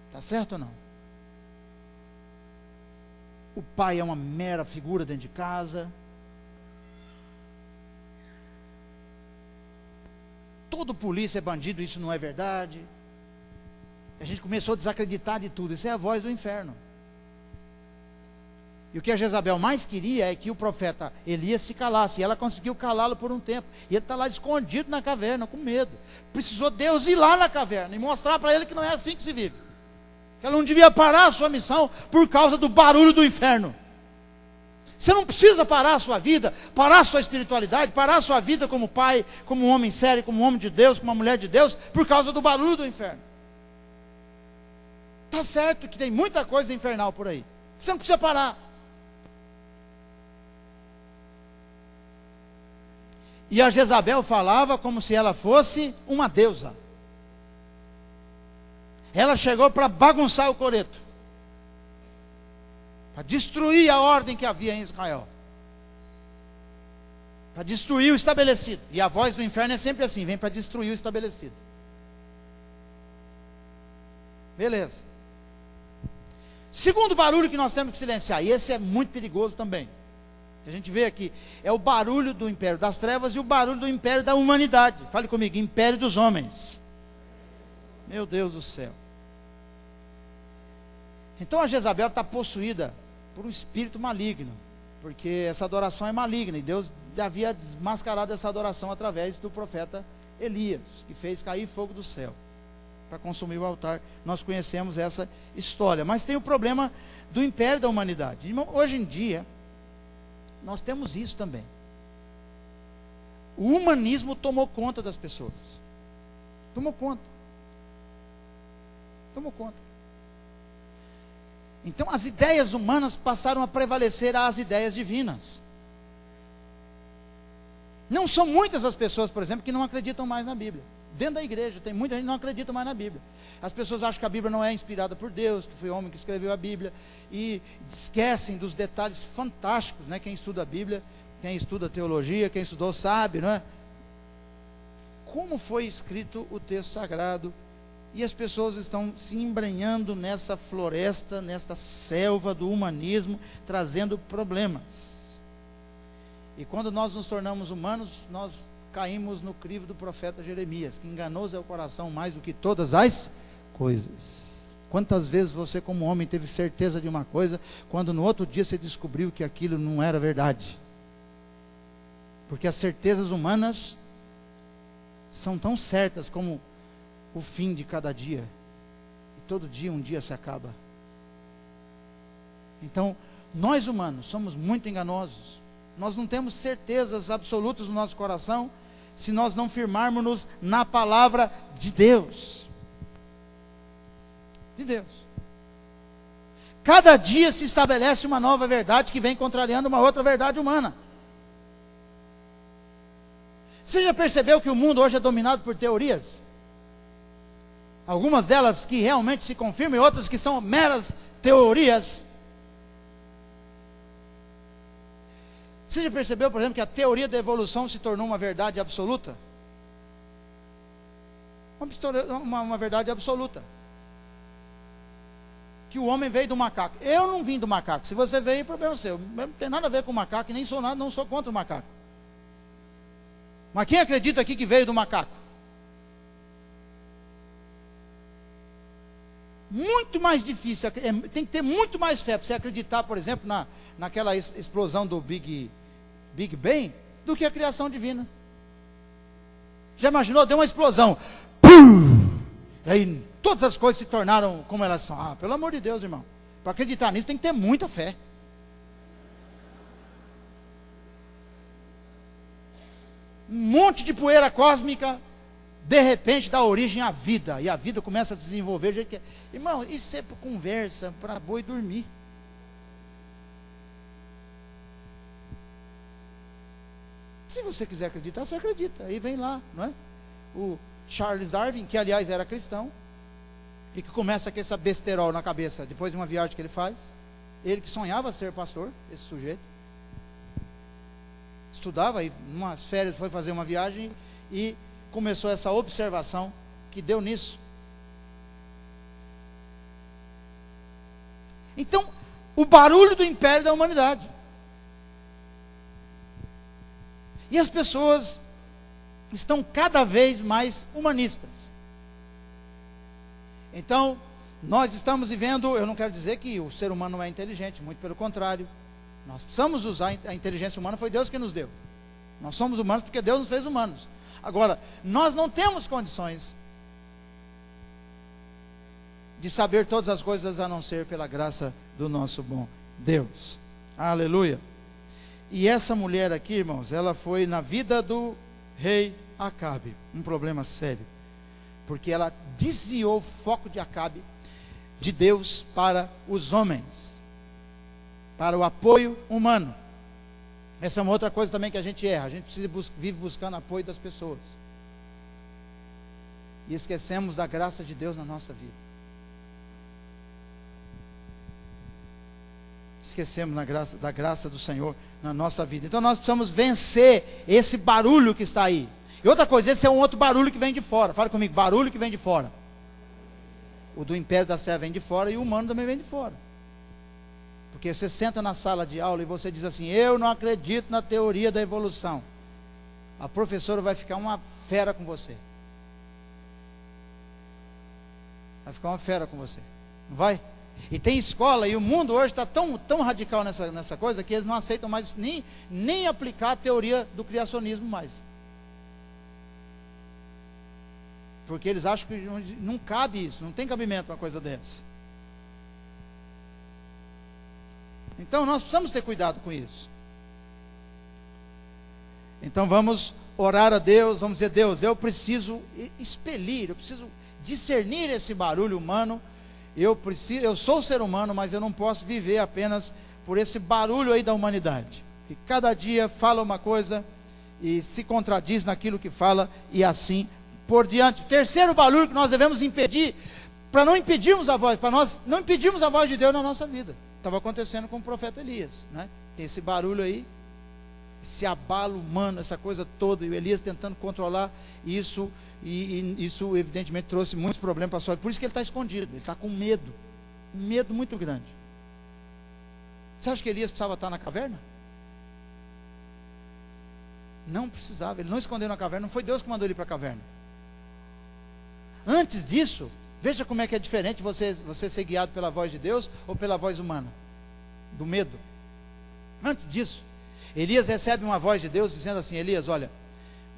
Está certo ou não? O pai é uma mera figura dentro de casa. Todo polícia é bandido, isso não é verdade. A gente começou a desacreditar de tudo. Isso é a voz do inferno. E o que a Jezabel mais queria é que o profeta Elias se calasse. E ela conseguiu calá-lo por um tempo. E ele está lá escondido na caverna, com medo. Precisou Deus ir lá na caverna e mostrar para ele que não é assim que se vive. Que ela não devia parar a sua missão por causa do barulho do inferno. Você não precisa parar a sua vida, parar a sua espiritualidade, parar a sua vida como pai, como um homem sério, como um homem de Deus, como uma mulher de Deus, por causa do barulho do inferno. Está certo que tem muita coisa infernal por aí. Você não precisa parar. E a Jezabel falava como se ela fosse uma deusa. Ela chegou para bagunçar o coreto, para destruir a ordem que havia em Israel, para destruir o estabelecido. E a voz do inferno é sempre assim, vem para destruir o estabelecido. Beleza. Segundo barulho que nós temos que silenciar, e esse é muito perigoso também, a gente vê aqui, é o barulho do império das trevas e o barulho do império da humanidade. Fale comigo, império dos homens. Meu Deus do céu. Então a Jezabel está possuída por um espírito maligno, porque essa adoração é maligna, e Deus já havia desmascarado essa adoração através do profeta Elias, que fez cair fogo do céu para consumir o altar. Nós conhecemos essa história, mas tem o problema do império da humanidade. Irmão, hoje em dia nós temos isso também. O humanismo tomou conta das pessoas. Tomou conta. Então as ideias humanas passaram a prevalecer às ideias divinas. Não são muitas as pessoas, por exemplo, que não acreditam mais na Bíblia. Dentro da igreja tem muita gente que não acredita mais na Bíblia. As pessoas acham que a Bíblia não é inspirada por Deus, que foi o homem que escreveu a Bíblia, e esquecem dos detalhes fantásticos, né? Quem estuda a Bíblia, quem estuda teologia, quem estudou sabe, não é? Como foi escrito o texto sagrado, E as pessoas estão se embrenhando nessa floresta, nessa selva do humanismo, trazendo problemas. E quando nós nos tornamos humanos, nós caímos no crivo do profeta Jeremias, que enganoso é o coração mais do que todas as coisas. Quantas vezes você, como homem, teve certeza de uma coisa, quando no outro dia você descobriu que aquilo não era verdade? Porque as certezas humanas são tão certas como o fim de cada dia. E todo dia, um dia se acaba. Então, nós humanos somos muito enganosos. Nós não temos certezas absolutas no nosso coração, se nós não firmarmos-nos na palavra de Deus. De Deus. Cada dia se estabelece uma nova verdade que vem contrariando uma outra verdade humana. Você já percebeu que o mundo hoje é dominado por teorias? Algumas delas que realmente se confirmam e outras que são meras teorias. Você já percebeu, por exemplo, que a teoria da evolução se tornou uma verdade absoluta? Uma verdade absoluta. Que o homem veio do macaco. Eu não vim do macaco. Se você veio, é problema seu. Não tem nada a ver com o macaco, e nem sou nada, não sou contra o macaco. Mas quem acredita aqui que veio do macaco? Muito mais difícil, tem que ter muito mais fé para você acreditar, por exemplo, naquela explosão do Big Bang, do que a criação divina. Já imaginou? Deu uma explosão. Pum! Aí todas as coisas se tornaram como elas são. Ah, pelo amor de Deus, irmão. Para acreditar nisso tem que ter muita fé. Um monte de poeira cósmica, de repente dá origem à vida. E a vida começa a se desenvolver do jeito que é. Irmão, isso é conversa para boi dormir. Se você quiser acreditar, você acredita. Aí vem lá, não é? O Charles Darwin, que aliás era cristão, e que começa com essa besterol na cabeça, depois de uma viagem que ele faz. Ele que sonhava ser pastor, esse sujeito. Estudava, e umas férias foi fazer uma viagem, e começou essa observação, que deu nisso. Então, o barulho do império da humanidade. E as pessoas estão cada vez mais humanistas. Então, nós estamos vivendo, eu não quero dizer que o ser humano não é inteligente, muito pelo contrário. Nós precisamos usar a inteligência humana, foi Deus que nos deu. Nós somos humanos porque Deus nos fez humanos. Agora, nós não temos condições de saber todas as coisas a não ser pela graça do nosso bom Deus. Aleluia. E essa mulher aqui, irmãos, ela foi na vida do rei Acabe, um problema sério, porque ela desviou o foco de Acabe de Deus para os homens, para o apoio humano. Essa é uma outra coisa também que a gente erra. A gente vive buscando apoio das pessoas e esquecemos da graça de Deus na nossa vida. Esquecemos da graça do Senhor na nossa vida. Então nós precisamos vencer esse barulho que está aí. E outra coisa, esse é um outro barulho que vem de fora. Fala comigo, barulho que vem de fora. O do império das trevas vem de fora e o humano também vem de fora. Porque você senta na sala de aula e você diz assim: eu não acredito na teoria da evolução. A professora vai ficar uma fera com você. Vai ficar uma fera com você. Não vai? E tem escola, e o mundo hoje está tão radical nessa coisa, que eles não aceitam mais nem aplicar a teoria do criacionismo mais. Porque eles acham que não cabe isso, não tem cabimento uma coisa dessa. Então nós precisamos ter cuidado com isso. Então vamos orar a Deus, vamos dizer: Deus, eu preciso expelir, eu preciso discernir esse barulho humano. Eu sou ser humano, mas eu não posso viver apenas por esse barulho aí da humanidade, que cada dia fala uma coisa e se contradiz naquilo que fala, e assim por diante. Terceiro barulho que nós devemos impedir, para não impedirmos a voz, para nós não impedirmos a voz de Deus na nossa vida. Estava acontecendo com o profeta Elias, né? Tem esse barulho aí, esse abalo humano, essa coisa toda, e o Elias tentando controlar, e isso E isso evidentemente trouxe muitos problemas para a sua vida. Por isso que ele está escondido, ele está com medo. Um medo muito grande. Você acha que Elias precisava estar na caverna? Não precisava, ele não escondeu na caverna, não foi Deus que mandou ele para a caverna. Antes disso, veja como é que é diferente você ser guiado pela voz de Deus ou pela voz humana, do medo. Antes disso, Elias recebe uma voz de Deus dizendo assim: Elias, olha,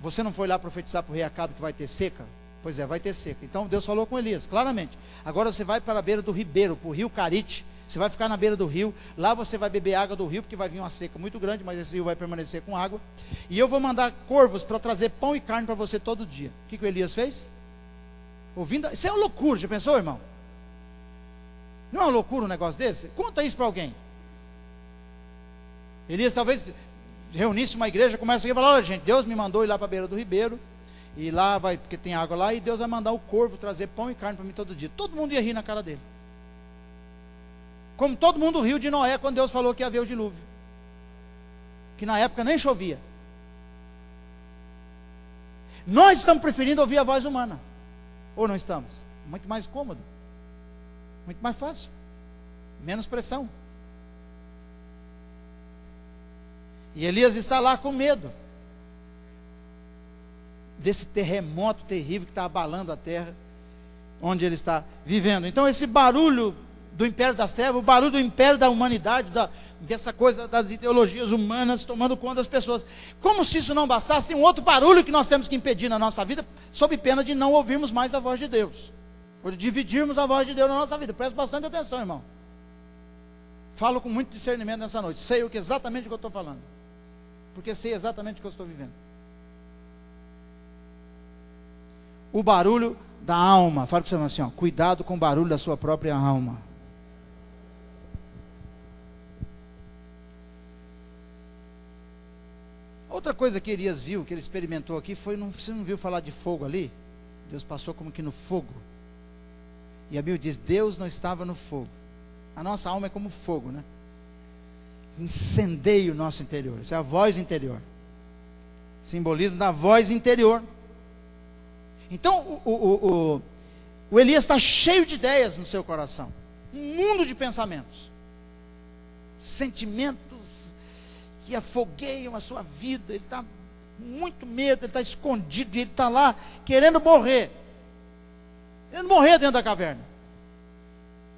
você não foi lá profetizar para o rei Acabe que vai ter seca? Pois é, vai ter seca. Então Deus falou com Elias, claramente. Agora você vai para a beira do ribeiro, para o rio Carite. Você vai ficar na beira do rio. Lá você vai beber água do rio, porque vai vir uma seca muito grande, mas esse rio vai permanecer com água. E eu vou mandar corvos para trazer pão e carne para você todo dia. O que o Elias fez? Ouvindo, isso é uma loucura, já pensou, irmão? Não é uma loucura um negócio desse? Conta isso para alguém. Elias talvez reunisse uma igreja, começa a falar: olha gente, Deus me mandou ir lá para a beira do ribeiro, e lá vai, porque tem água lá, e Deus vai mandar o corvo trazer pão e carne para mim todo dia. Todo mundo ia rir na cara dele. Como todo mundo riu de Noé quando Deus falou que ia haver o dilúvio, que na época nem chovia. Nós estamos preferindo ouvir a voz humana, ou não estamos? Muito mais cômodo, muito mais fácil, menos pressão. E Elias está lá com medo desse terremoto terrível que está abalando a terra onde ele está vivendo. Então esse barulho do império das trevas, o barulho do império da humanidade, dessa coisa das ideologias humanas tomando conta das pessoas. Como se isso não bastasse, tem um outro barulho que nós temos que impedir na nossa vida, sob pena de não ouvirmos mais a voz de Deus, ou de dividirmos a voz de Deus na nossa vida. Preste bastante atenção, irmão. Falo com muito discernimento nessa noite. Sei exatamente o que eu estou falando, porque sei exatamente o que eu estou vivendo. O barulho da alma. Fala com você assim, ó, cuidado com o barulho da sua própria alma. Outra coisa que Elias viu, que ele experimentou aqui, foi, você não viu falar de fogo ali? Deus passou como que no fogo. E a Bíblia diz, Deus não estava no fogo. A nossa alma é como fogo, né? Incendeia o nosso interior. Isso é a voz interior. Simbolismo da voz interior. Então, o Elias está cheio de ideias no seu coração. Um mundo de pensamentos. Sentimentos que afogueiam a sua vida. Ele está com muito medo, ele está escondido, ele está lá querendo morrer. Querendo morrer dentro da caverna.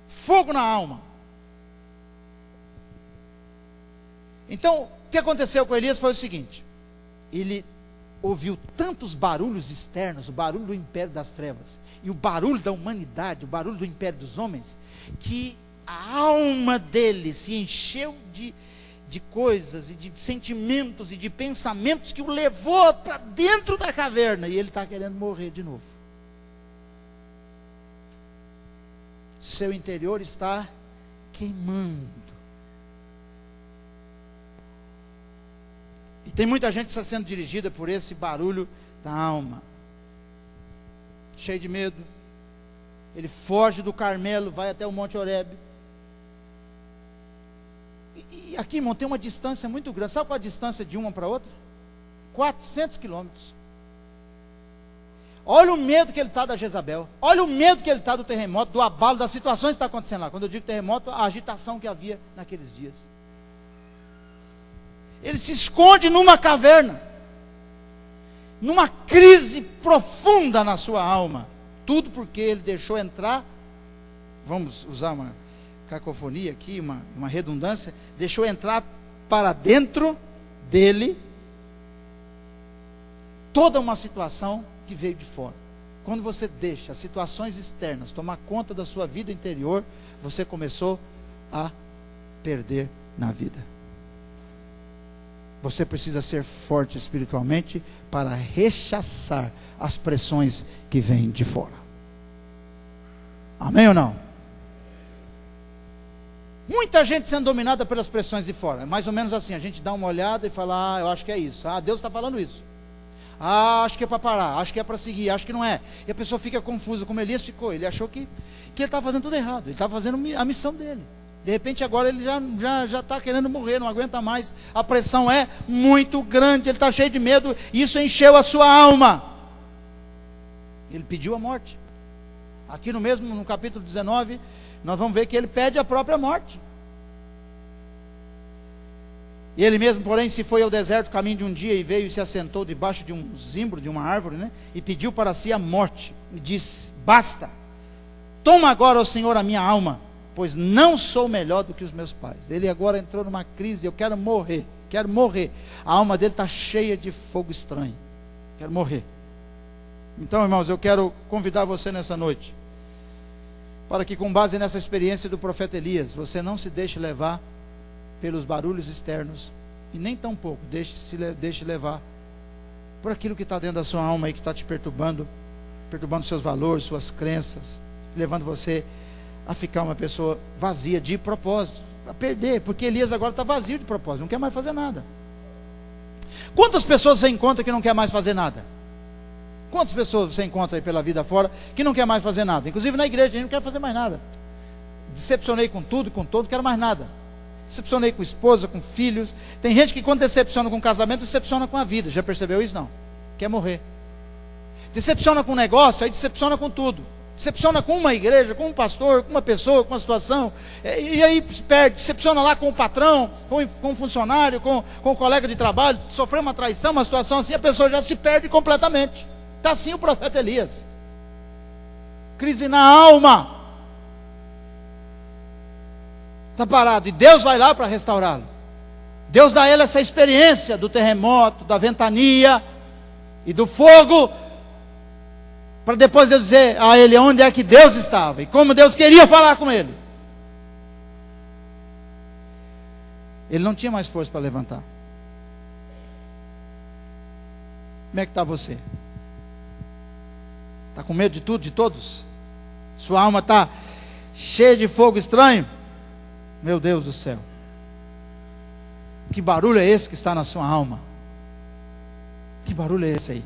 Fogo na alma. Então, o que aconteceu com Elias foi o seguinte: ele ouviu tantos barulhos externos, o barulho do império das trevas, e o barulho da humanidade, o barulho do império dos homens, que a alma dele se encheu de coisas, e de sentimentos, e de pensamentos, que o levou para dentro da caverna, e ele está querendo morrer de novo. Seu interior está queimando. E tem muita gente que está sendo dirigida por esse barulho da alma, cheio de medo. Ele foge do Carmelo, vai até o Monte Horebe. E aqui, irmão, tem uma distância muito grande. Sabe qual a distância de uma para outra? 400 quilômetros. Olha o medo que ele está da Jezabel. Olha o medo que ele está do terremoto, do abalo, das situações que está acontecendo lá. Quando eu digo terremoto, a agitação que havia naqueles dias. Ele se esconde numa caverna, numa crise profunda na sua alma. Tudo porque ele deixou entrar, vamos usar uma cacofonia aqui, uma redundância, deixou entrar para dentro dele toda uma situação que veio de fora. Quando você deixa as situações externas tomar conta da sua vida interior, você começou a perder na vida. Você precisa ser forte espiritualmente para rechaçar as pressões que vêm de fora. Amém ou não? Muita gente sendo dominada pelas pressões de fora. É mais ou menos assim, a gente dá uma olhada e fala, eu acho que é isso. Deus está falando isso. Acho que é para parar, acho que é para seguir, acho que não é. E a pessoa fica confusa, como Elias ficou. Ele achou que ele estava fazendo tudo errado. Ele estava fazendo a missão dele. De repente agora ele já está querendo morrer, não aguenta mais. A pressão é muito grande, ele está cheio de medo. Isso encheu a sua alma. Ele pediu a morte. Aqui no capítulo 19, nós vamos ver que ele pede a própria morte. E ele mesmo, porém, se foi ao deserto caminho de um dia, e veio e se assentou debaixo de um zimbro, de uma árvore, né? E pediu para si a morte, e disse: basta, toma agora, ó Senhor, a minha alma, pois não sou melhor do que os meus pais. Ele agora entrou numa crise: eu quero morrer, quero morrer. A alma dele está cheia de fogo estranho, quero morrer. Então, irmãos, eu quero convidar você nessa noite, para que, com base nessa experiência do profeta Elias, você não se deixe levar pelos barulhos externos, e nem tampouco deixe levar por aquilo que está dentro da sua alma e que está te perturbando seus valores, suas crenças, levando você a ficar uma pessoa vazia de propósito, a perder, porque Elias agora está vazio de propósito, não quer mais fazer nada. Quantas pessoas você encontra que não quer mais fazer nada? Quantas pessoas você encontra aí pela vida fora que não quer mais fazer nada? Inclusive na igreja, a gente não quer fazer mais nada. Decepcionei com tudo, com todo, não quero mais nada. Decepcionei com esposa, com filhos. Tem gente que quando decepciona com o casamento, decepciona com a vida. Já percebeu isso? Não. Quer morrer. Decepciona com o negócio, aí decepciona com tudo. Decepciona com uma igreja, com um pastor, com uma pessoa, com uma situação. E aí perde. Decepciona lá com o patrão, com o funcionário, com o colega de trabalho. Sofreu uma traição, uma situação assim, a pessoa já se perde completamente. Está assim o profeta Elias. Crise na alma. Está parado, e Deus vai lá para restaurá-lo. Deus dá a ele essa experiência do terremoto, da ventania e do fogo, para depois Deus dizer a ele onde é que Deus estava e como Deus queria falar com ele. Ele não tinha mais força para levantar. Como é que está você? Está com medo de tudo, de todos? Sua alma está cheia de fogo estranho? Meu Deus do céu, que barulho é esse que está na sua alma? Que barulho é esse aí?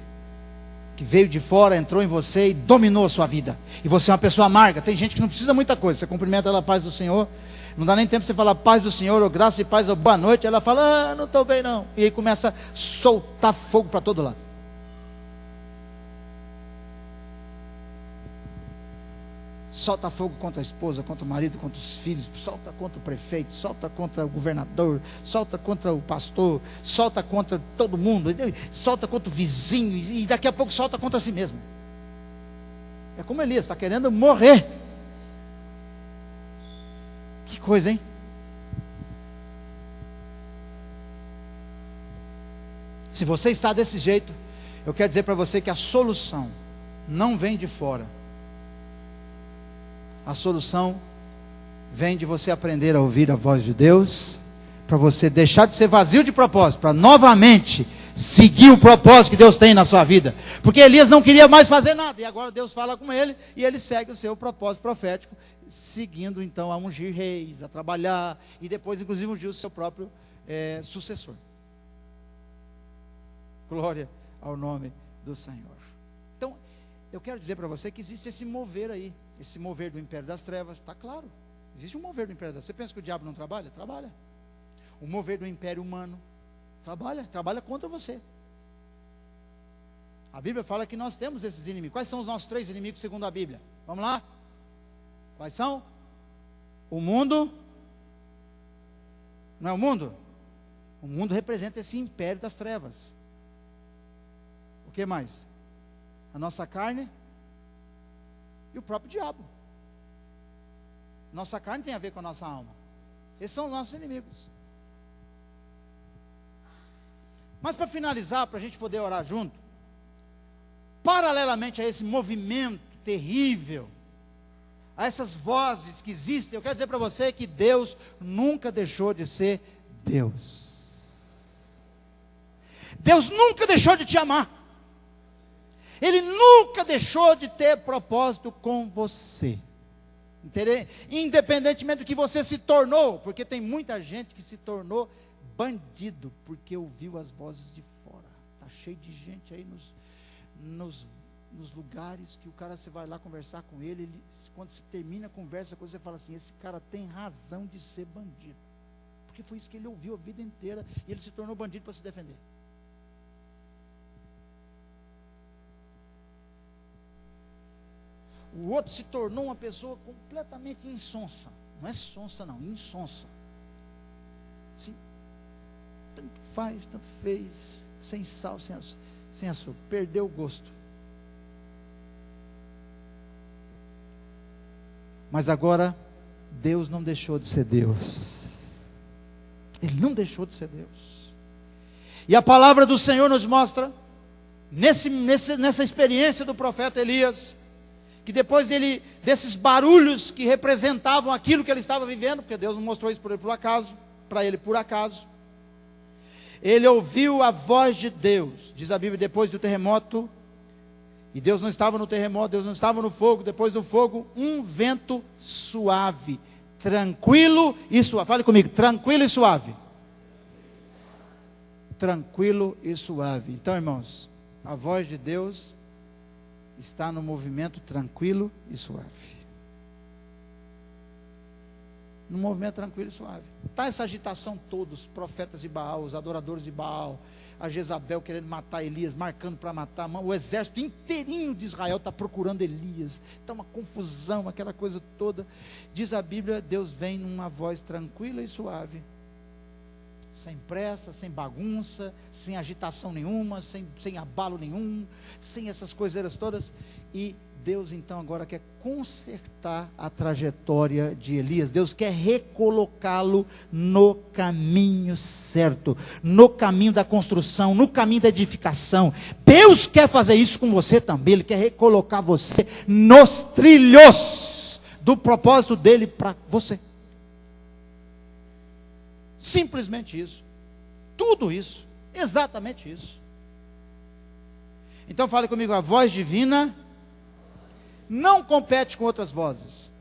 Que veio de fora, entrou em você e dominou a sua vida. E você é uma pessoa amarga. Tem gente que não precisa muita coisa. Você cumprimenta ela, paz do Senhor. Não dá nem tempo de você falar paz do Senhor, ou graça e paz, ou boa noite. Ela fala: não estou bem não. E aí começa a soltar fogo para todo lado. Solta fogo contra a esposa, contra o marido, contra os filhos, solta contra o prefeito, solta contra o governador, solta contra o pastor, solta contra todo mundo, solta contra o vizinho, e daqui a pouco solta contra si mesmo. É como Elias, está querendo morrer. Que coisa, hein? Se você está desse jeito, eu quero dizer para você que a solução não vem de fora. A solução vem de você aprender a ouvir a voz de Deus, para você deixar de ser vazio de propósito, para novamente seguir o propósito que Deus tem na sua vida. Porque Elias não queria mais fazer nada, e agora Deus fala com ele, e ele segue o seu propósito profético, seguindo então a ungir reis, a trabalhar, e depois inclusive ungir o seu próprio sucessor. Glória ao nome do Senhor. Então, eu quero dizer para você que existe esse mover aí. Esse mover do império das trevas, está claro. Existe um mover do império das trevas. Você pensa que o diabo não trabalha? Trabalha. O mover do império humano, trabalha contra você. A Bíblia fala que nós temos esses inimigos. Quais são os nossos 3 inimigos segundo a Bíblia? Vamos lá? Quais são? O mundo. Não é o mundo? O mundo representa esse império das trevas. O que mais? A nossa carne e o próprio diabo. Nossa carne tem a ver com a nossa alma. Esses são os nossos inimigos. Mas para finalizar, para a gente poder orar junto, paralelamente a esse movimento terrível, a essas vozes que existem, eu quero dizer para você que Deus nunca deixou de ser Deus. Deus nunca deixou de te amar. Ele nunca deixou de ter propósito com você. Independentemente do que você se tornou, porque tem muita gente que se tornou bandido, porque ouviu as vozes de fora. Está cheio de gente aí nos lugares que o cara, você vai lá conversar com ele, quando você termina a conversa, você fala assim: esse cara tem razão de ser bandido. Porque foi isso que ele ouviu a vida inteira, e ele se tornou bandido para se defender. O outro se tornou uma pessoa completamente insonsa. Não é sonsa não, insonsa. Sim, tanto faz, tanto fez, sem sal, sem açúcar, perdeu o gosto. Mas agora, Deus não deixou de ser Deus. Ele não deixou de ser Deus. E a palavra do Senhor nos mostra, nessa experiência do profeta Elias, que depois desses barulhos que representavam aquilo que ele estava vivendo, porque Deus não mostrou isso para ele por acaso, ele ouviu a voz de Deus, diz a Bíblia, depois do terremoto, e Deus não estava no terremoto, Deus não estava no fogo, depois do fogo, um vento suave, tranquilo e suave. Fale comigo, tranquilo e suave. Tranquilo e suave. Então, irmãos, a voz de Deus está no movimento tranquilo e suave. No movimento tranquilo e suave. Está essa agitação toda, os profetas de Baal, os adoradores de Baal, a Jezabel querendo matar Elias, marcando para matar, o exército inteirinho de Israel está procurando Elias, está uma confusão, aquela coisa toda. Diz a Bíblia, Deus vem numa voz tranquila e suave, sem pressa, sem bagunça, sem agitação nenhuma, sem abalo nenhum, sem essas coiseiras todas, e Deus então agora quer consertar a trajetória de Elias. Deus quer recolocá-lo no caminho certo, no caminho da construção, no caminho da edificação. Deus quer fazer isso com você também. Ele quer recolocar você nos trilhos do propósito dele para você. Simplesmente isso. Tudo isso. Exatamente isso. Então fale comigo, a voz divina não compete com outras vozes.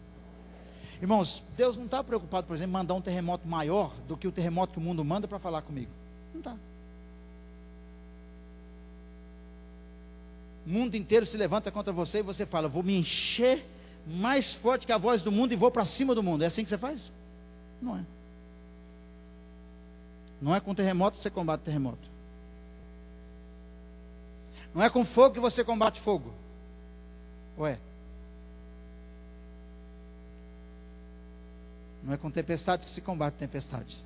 Irmãos, Deus não está preocupado, por exemplo, em mandar um terremoto maior do que o terremoto que o mundo manda para falar comigo. Não está. O mundo inteiro se levanta contra você e você fala, vou me encher mais forte que a voz do mundo e vou para cima do mundo. É assim que você faz? Não é. Não é com terremoto que você combate terremoto. Não é com fogo que você combate fogo. Ou é? Não é com tempestade que se combate tempestade.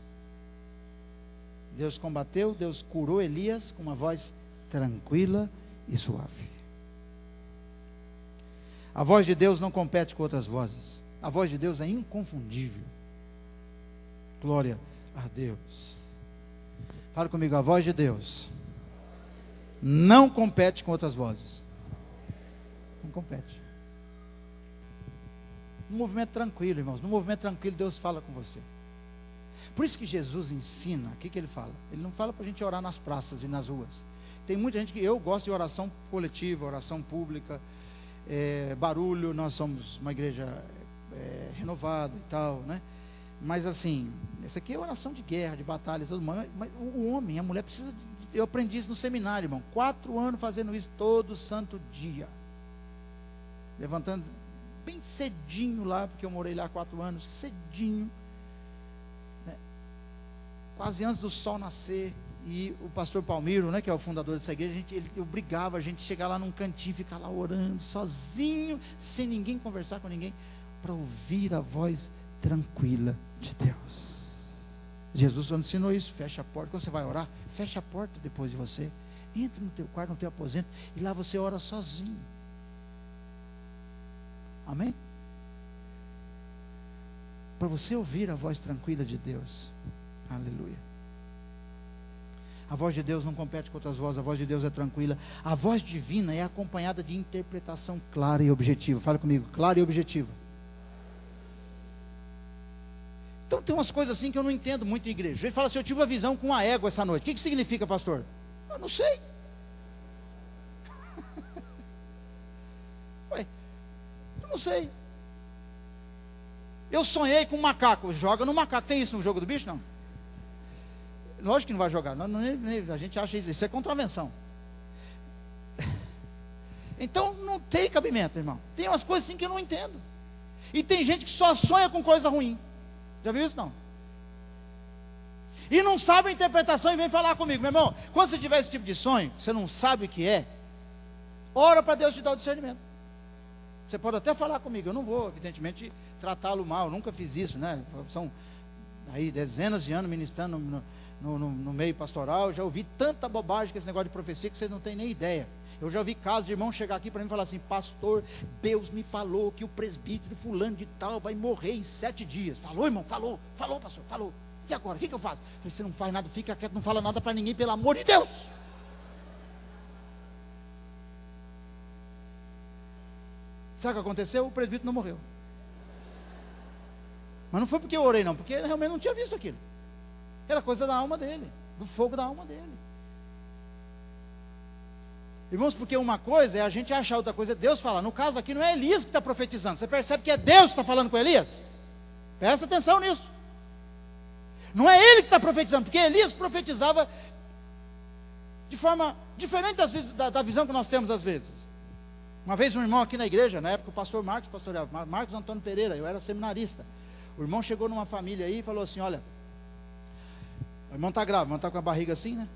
Deus combateu, Deus curou Elias com uma voz tranquila e suave. A voz de Deus não compete com outras vozes. A voz de Deus é inconfundível. Glória a Deus. Fala comigo, a voz de Deus não compete com outras vozes. Não compete. No movimento tranquilo, irmãos, no movimento tranquilo Deus fala com você. Por isso que Jesus ensina, o que ele fala? Ele não fala para a gente orar nas praças e nas ruas. Tem muita gente que, eu gosto de oração coletiva, oração pública, barulho, nós somos uma igreja renovada e tal, né? Mas assim, essa aqui é oração de guerra, de batalha e tudo mais. Mas o homem, a mulher precisa eu aprendi isso no seminário, irmão. 4 anos fazendo isso todo santo dia. Levantando bem cedinho lá, porque eu morei lá 4 anos, cedinho, né? Quase antes do sol nascer. E o pastor Palmiro, né, que é o fundador dessa igreja, ele obrigava a gente a chegar lá num cantinho, ficar lá orando, sozinho, sem ninguém conversar com ninguém, para ouvir a voz tranquila de Deus. Jesus nos ensinou isso. Fecha a porta, quando você vai orar, fecha a porta depois de você, entra no teu quarto, no teu aposento, e lá você ora sozinho. Amém? Para você ouvir a voz tranquila de Deus. Aleluia. A voz de Deus não compete com outras vozes, a voz de Deus é tranquila. A voz divina é acompanhada de interpretação clara e objetiva. Fala comigo, clara e objetiva. Então tem umas coisas assim que eu não entendo muito em igreja. Ele fala assim, eu tive uma visão com uma égua essa noite. O que significa, pastor? Eu não sei. Ué, eu não sei. Eu sonhei com um macaco. Joga no macaco. Tem isso no jogo do bicho? Não. Lógico que não vai jogar. Não, a gente acha isso. Isso é contravenção. Então não tem cabimento, irmão. Tem umas coisas assim que eu não entendo. E tem gente que só sonha com coisa ruim. Já viu isso? Não. E não sabe a interpretação e vem falar comigo. Meu irmão, quando você tiver esse tipo de sonho, você não sabe o que é, ora para Deus te dar o discernimento. Você pode até falar comigo, eu não vou, evidentemente, tratá-lo mal, eu nunca fiz isso, né? São aí dezenas de anos ministrando no meio pastoral, eu já ouvi tanta bobagem com esse negócio de profecia que vocês não têm nem ideia. Eu já ouvi casos de irmão chegar aqui para mim e falar assim: pastor, Deus me falou que o presbítero fulano de tal vai morrer em 7 dias. Falou, irmão? Falou, pastor, falou. E agora, o que eu faço? Eu falei: você não faz nada, fica quieto, não fala nada para ninguém, pelo amor de Deus. Sabe o que aconteceu? O presbítero não morreu. Mas não foi porque eu orei não, porque ele realmente não tinha visto aquilo. Era coisa da alma dele, do fogo da alma dele. Irmãos, porque uma coisa é a gente achar, outra coisa é Deus falar. No caso aqui não é Elias que está profetizando. Você percebe que é Deus que está falando com Elias? Presta atenção nisso. Não é ele que está profetizando, porque Elias profetizava de forma diferente da visão que nós temos às vezes. Uma vez um irmão aqui na igreja, na época o pastor Marcos pastoreava, Marcos Antônio Pereira, eu era seminarista. O irmão chegou numa família aí e falou assim: olha, o irmão está grávido, o irmão está com a barriga assim, né?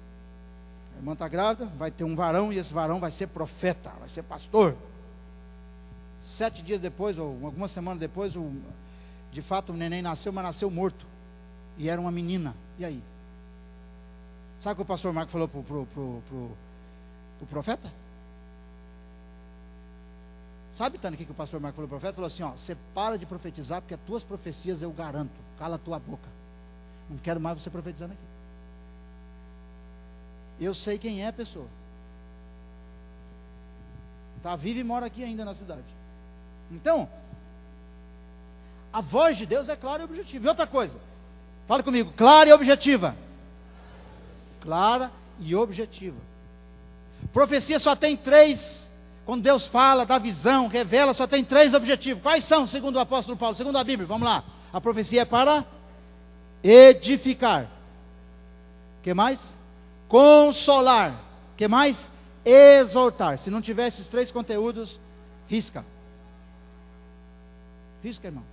A irmã está grávida, vai ter um varão, e esse varão vai ser profeta, vai ser pastor. 7 dias depois, ou algumas semanas depois, de fato o neném nasceu, mas nasceu morto. E era uma menina. E aí? Sabe o que o pastor Marco falou pro profeta? Sabe, Tânia, o que o pastor Marco falou pro profeta? Falou assim: ó, você para de profetizar, porque as tuas profecias eu garanto. Cala a tua boca. Não quero mais você profetizando aqui. Eu sei quem é a pessoa. Está viva e mora aqui ainda na cidade. Então, a voz de Deus é clara e objetiva. E outra coisa, fala comigo: clara e objetiva. Clara e objetiva. Profecia só tem 3. Quando Deus fala, dá visão, revela, só tem 3 objetivos. Quais são, segundo o apóstolo Paulo, segundo a Bíblia? Vamos lá. A profecia é para edificar. O que mais? Consolar. O que mais? Exortar. Se não tiver esses 3 conteúdos, risca. Risca, irmão.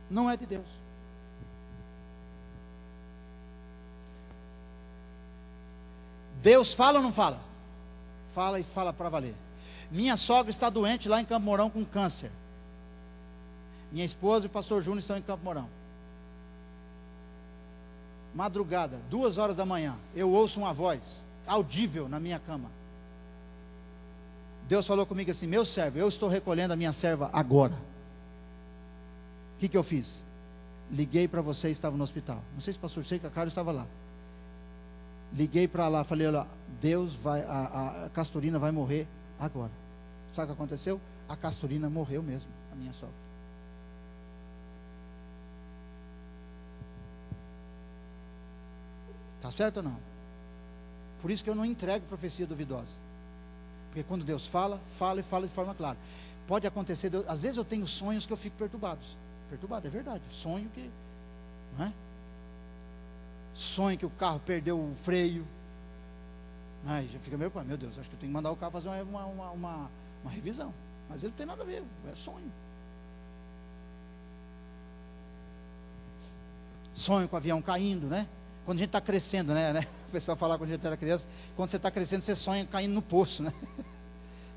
Não é de Deus. Deus fala ou não fala? Fala e fala para valer. Minha sogra está doente lá em Campo Mourão com câncer. Minha esposa e o pastor Júnior estão em Campo Mourão. Madrugada, 2 horas da manhã, eu ouço uma voz audível na minha cama. Deus falou comigo assim: meu servo, eu estou recolhendo a minha serva agora. O que eu fiz? Liguei para você, estava no hospital. Não sei se o pastor sei que a Carla estava lá. Liguei para lá, falei: olha, Deus vai, a Castorina vai morrer agora. Sabe o que aconteceu? A Castorina morreu mesmo, a minha sogra. Está certo ou não? Por isso que eu não entrego profecia duvidosa. Porque quando Deus fala, fala e fala de forma clara. Pode acontecer, às vezes eu tenho sonhos que eu fico perturbado, é verdade. Sonho que, não é? Sonho que o carro perdeu o freio. Aí já fica meio, meu Deus, acho que eu tenho que mandar o carro fazer uma revisão. Mas ele não tem nada a ver, é sonho. Sonho com o avião caindo, né? Quando a gente está crescendo, né? O pessoal falava quando a gente era criança, quando você está crescendo, você sonha caindo no poço, né?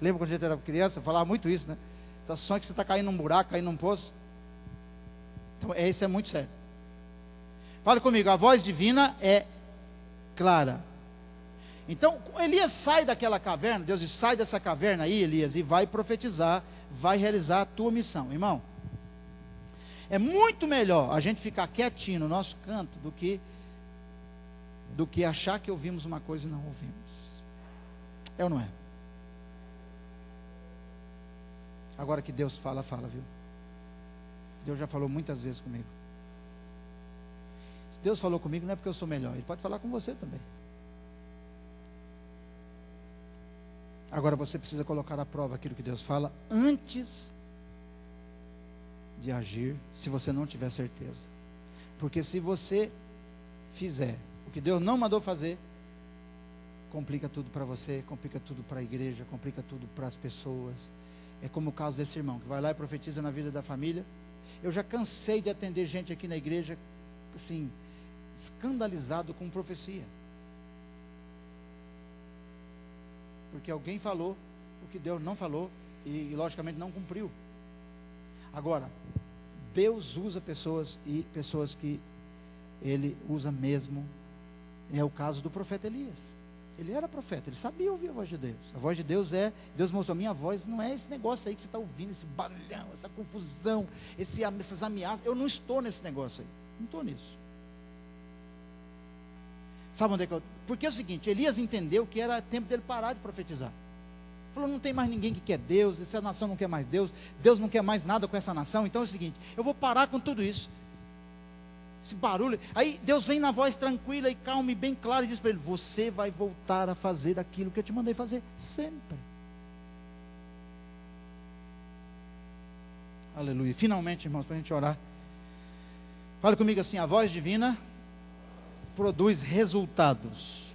Lembra quando a gente era criança? Eu falava muito isso, né? Você sonha que você está caindo num buraco, caindo num poço. Então, isso é muito sério. Fale comigo, a voz divina é clara. Então, Elias sai daquela caverna, Deus diz: sai dessa caverna aí, Elias, e vai profetizar, vai realizar a tua missão. Irmão, é muito melhor a gente ficar quietinho no nosso canto do que achar que ouvimos uma coisa e não ouvimos. É ou não é? Agora que Deus fala, viu? Deus já falou muitas vezes comigo. Se Deus falou comigo, não é porque eu sou melhor, Ele pode falar com você também. Agora você precisa colocar à prova aquilo que Deus fala antes de agir, se você não tiver certeza. Porque se você fizer o que Deus não mandou fazer, complica tudo para você, complica tudo para a igreja, complica tudo para as pessoas. É como o caso desse irmão que vai lá e profetiza na vida da família. Eu já cansei de atender gente aqui na igreja, assim, escandalizado com profecia. Porque alguém falou o que Deus não falou e logicamente não cumpriu. Agora, Deus usa pessoas e pessoas que Ele usa mesmo. É o caso do profeta Elias. Ele era profeta, ele sabia ouvir a voz de Deus. A voz de Deus Deus mostrou, a minha voz não é esse negócio aí que você está ouvindo, esse barulhão, essa confusão, essas ameaças. Eu não estou nesse negócio aí, não estou nisso. Sabe onde é que eu... Porque é o seguinte, Elias entendeu que era tempo dele parar de profetizar. Falou, não tem mais ninguém que quer Deus, essa nação não quer mais Deus, Deus não quer mais nada com essa nação, então é o seguinte, eu vou parar com tudo isso. Esse barulho, aí Deus vem na voz tranquila e calma e bem clara e diz para ele, você vai voltar a fazer aquilo que eu te mandei fazer, sempre. Aleluia. Finalmente, irmãos, para a gente orar, fale comigo assim, a voz divina produz resultados.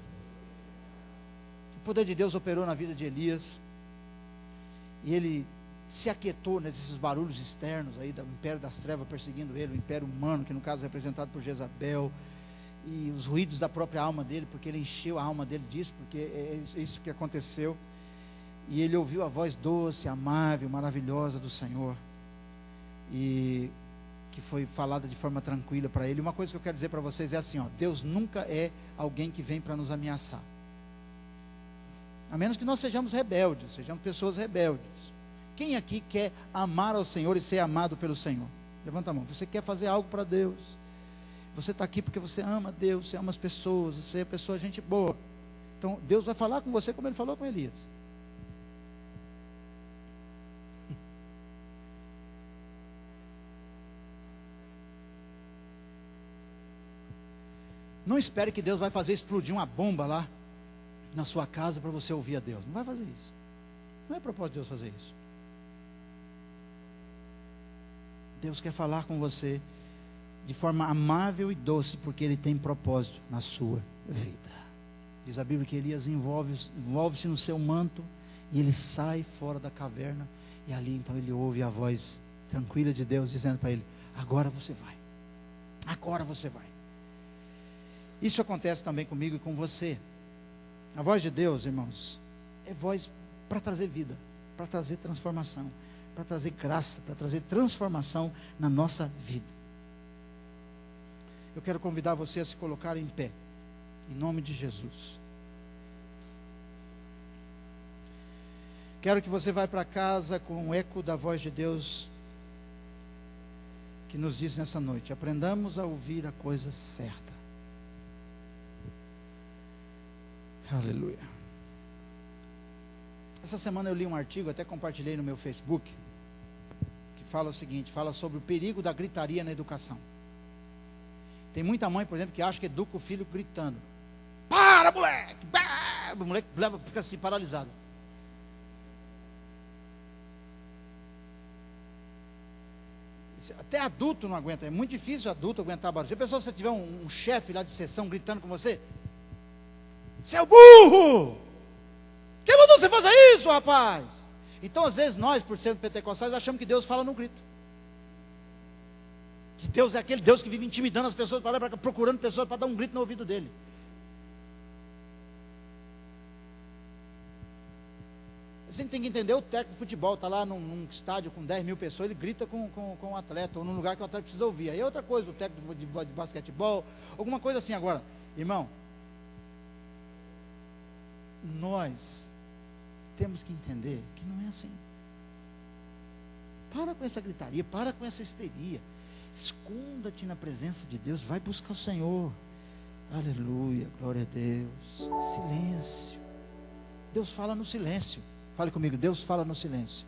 O poder de Deus operou na vida de Elias, e ele se aquietou nesses barulhos externos aí do império das trevas perseguindo ele, o império humano, que no caso é representado por Jezabel, e os ruídos da própria alma dele, porque ele encheu a alma dele disso, porque é isso que aconteceu, e ele ouviu a voz doce, amável, maravilhosa do Senhor, e que foi falada de forma tranquila para ele. Uma coisa que eu quero dizer para vocês é assim, ó, Deus nunca é alguém que vem para nos ameaçar, a menos que nós sejamos rebeldes, sejamos pessoas rebeldes. Quem aqui quer amar ao Senhor e ser amado pelo Senhor? Levanta a mão. Você quer fazer algo para Deus? Você está aqui porque você ama Deus, você ama as pessoas, você é pessoa, gente boa. Então Deus vai falar com você como Ele falou com Elias. Não espere que Deus vai fazer explodir uma bomba lá na sua casa para você ouvir a Deus. Não vai fazer isso. Não é propósito de Deus fazer isso. Deus quer falar com você de forma amável e doce, porque Ele tem propósito na sua vida. Diz a Bíblia que Elias envolve-se no seu manto, e ele sai fora da caverna, e ali então ele ouve a voz tranquila de Deus, dizendo para ele, agora você vai, agora você vai. Isso acontece também comigo e com você. A voz de Deus, irmãos, é voz para trazer vida, para trazer transformação, para trazer graça, para trazer transformação na nossa vida. Eu quero convidar você a se colocar em pé, em nome de Jesus. Quero que você vá para casa com o eco da voz de Deus, que nos diz nessa noite, aprendamos a ouvir a coisa certa. Aleluia. Essa semana eu li um artigo, até compartilhei no meu Facebook, fala o seguinte, fala sobre o perigo da gritaria na educação. Tem muita mãe, por exemplo, que acha que educa o filho gritando. Para, moleque! O moleque fica assim, paralisado. Até adulto não aguenta, é muito difícil adulto aguentar barulho. Se a pessoa, se tiver um chefe lá de sessão gritando com você, seu burro! Quem mandou você fazer isso, rapaz? Então, às vezes, nós, por sermos pentecostais, achamos que Deus fala no grito. Que Deus é aquele Deus que vive intimidando as pessoas, procurando pessoas para dar um grito no ouvido dele. Você tem que entender, o técnico de futebol está lá num estádio com 10 mil pessoas, ele grita com o atleta, ou num lugar que o atleta precisa ouvir. Aí é outra coisa, o técnico de basquetebol, alguma coisa assim. Agora, irmão, nós temos que entender que não é assim. Para com essa gritaria, para com essa histeria. Esconda-te na presença de Deus, vai buscar o Senhor. Aleluia, glória a Deus. Silêncio. Deus fala no silêncio. Fale comigo, Deus fala no silêncio.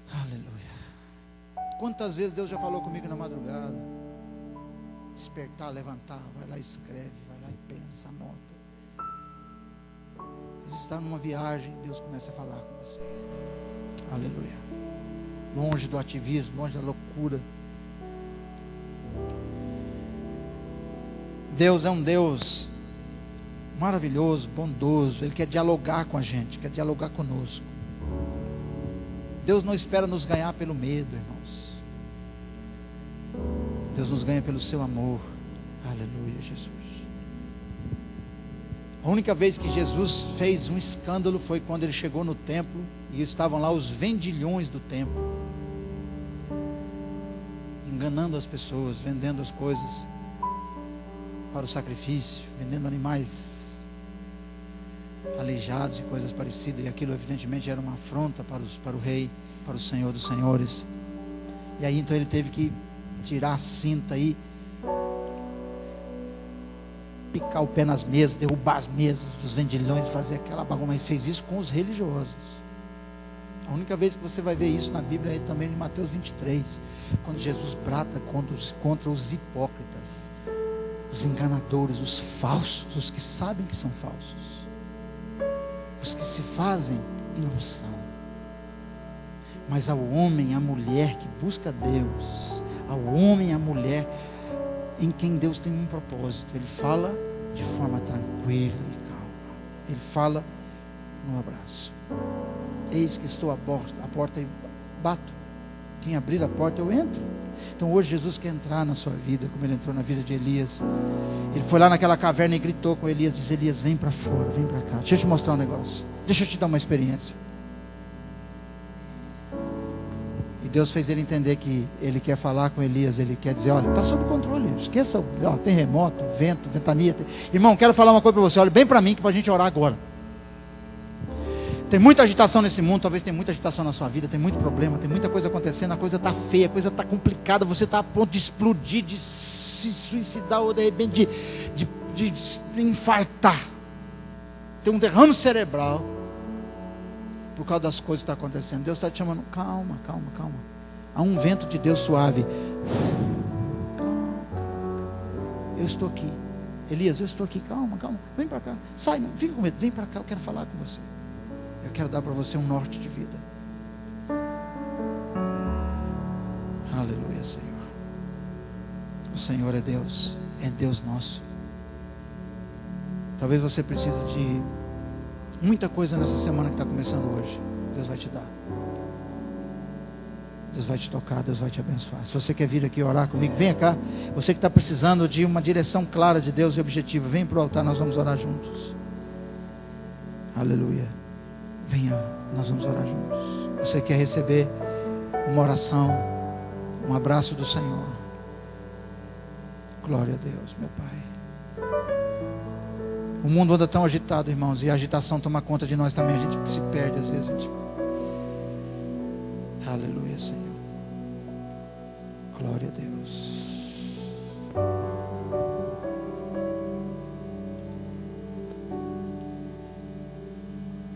Aleluia. Quantas vezes Deus já falou comigo na madrugada? Despertar, levantar, vai lá e escreve, vai lá e pensa, anota. Você está numa viagem, Deus começa a falar com você. Aleluia. Longe do ativismo, longe da loucura. Deus é um Deus maravilhoso, bondoso. Ele quer dialogar com a gente, quer dialogar conosco. Deus não espera nos ganhar pelo medo, irmãos. Deus nos ganha pelo seu amor. Aleluia, Jesus. A única vez que Jesus fez um escândalo foi quando ele chegou no templo e estavam lá os vendilhões do templo. enganando as pessoas, vendendo as coisas para o sacrifício, vendendo animais aleijados e coisas parecidas, e aquilo evidentemente era uma afronta para o rei, para o Senhor dos senhores. E aí então ele teve que tirar a cinta e picar o pé nas mesas, derrubar as mesas dos vendilhões, fazer aquela bagunça. Mas fez isso com os religiosos. A única vez que você vai ver isso na Bíblia é também em Mateus 23, quando Jesus brada contra os hipócritas, os enganadores, os falsos, os que sabem que são falsos, os que se fazem e não são. Mas ao homem e à mulher que busca Deus, ao homem e à mulher em quem Deus tem um propósito, ele fala de forma tranquila e calma. Ele fala no abraço. Eis que estou à porta e bato. Quem abrir a porta eu entro. Então hoje Jesus quer entrar na sua vida, como ele entrou na vida de Elias. Ele foi lá naquela caverna e gritou com Elias, disse: Elias, vem para fora, vem para cá, deixa eu te mostrar um negócio, deixa eu te dar uma experiência. E Deus fez ele entender que ele quer falar com Elias, ele quer dizer: olha, está sob controle, esqueça, ó, terremoto, vento, ventania. Irmão, quero falar uma coisa para você, olha bem para mim, que para a gente orar agora. Tem muita agitação nesse mundo, talvez tenha muita agitação na sua vida, tem muito problema, tem muita coisa acontecendo, a coisa está feia, a coisa está complicada, você está a ponto de explodir, de se suicidar ou de repente de infartar, ter um derrame cerebral por causa das coisas que estão acontecendo. Deus está te chamando: calma, calma, calma. Há um vento de Deus suave. Calma, calma. Eu estou aqui. Elias, eu estou aqui, calma, calma. Vem para cá, sai, não fica com medo, vem para cá, eu quero falar com você. Eu quero dar para você um norte de vida. Aleluia, Senhor. O Senhor é Deus nosso. Talvez você precise de muita coisa nessa semana que está começando hoje. Deus vai te dar. Deus vai te tocar, Deus vai te abençoar. Se você quer vir aqui orar comigo, venha cá. Você que está precisando de uma direção clara de Deus e objetiva, vem para o altar, nós vamos orar juntos. Aleluia. Venha, nós vamos orar juntos. Você quer receber uma oração, um abraço do Senhor? Glória a Deus, meu Pai. O mundo anda tão agitado, irmãos, e a agitação toma conta de nós também. A gente se perde às vezes. Aleluia, Senhor. Glória a Deus.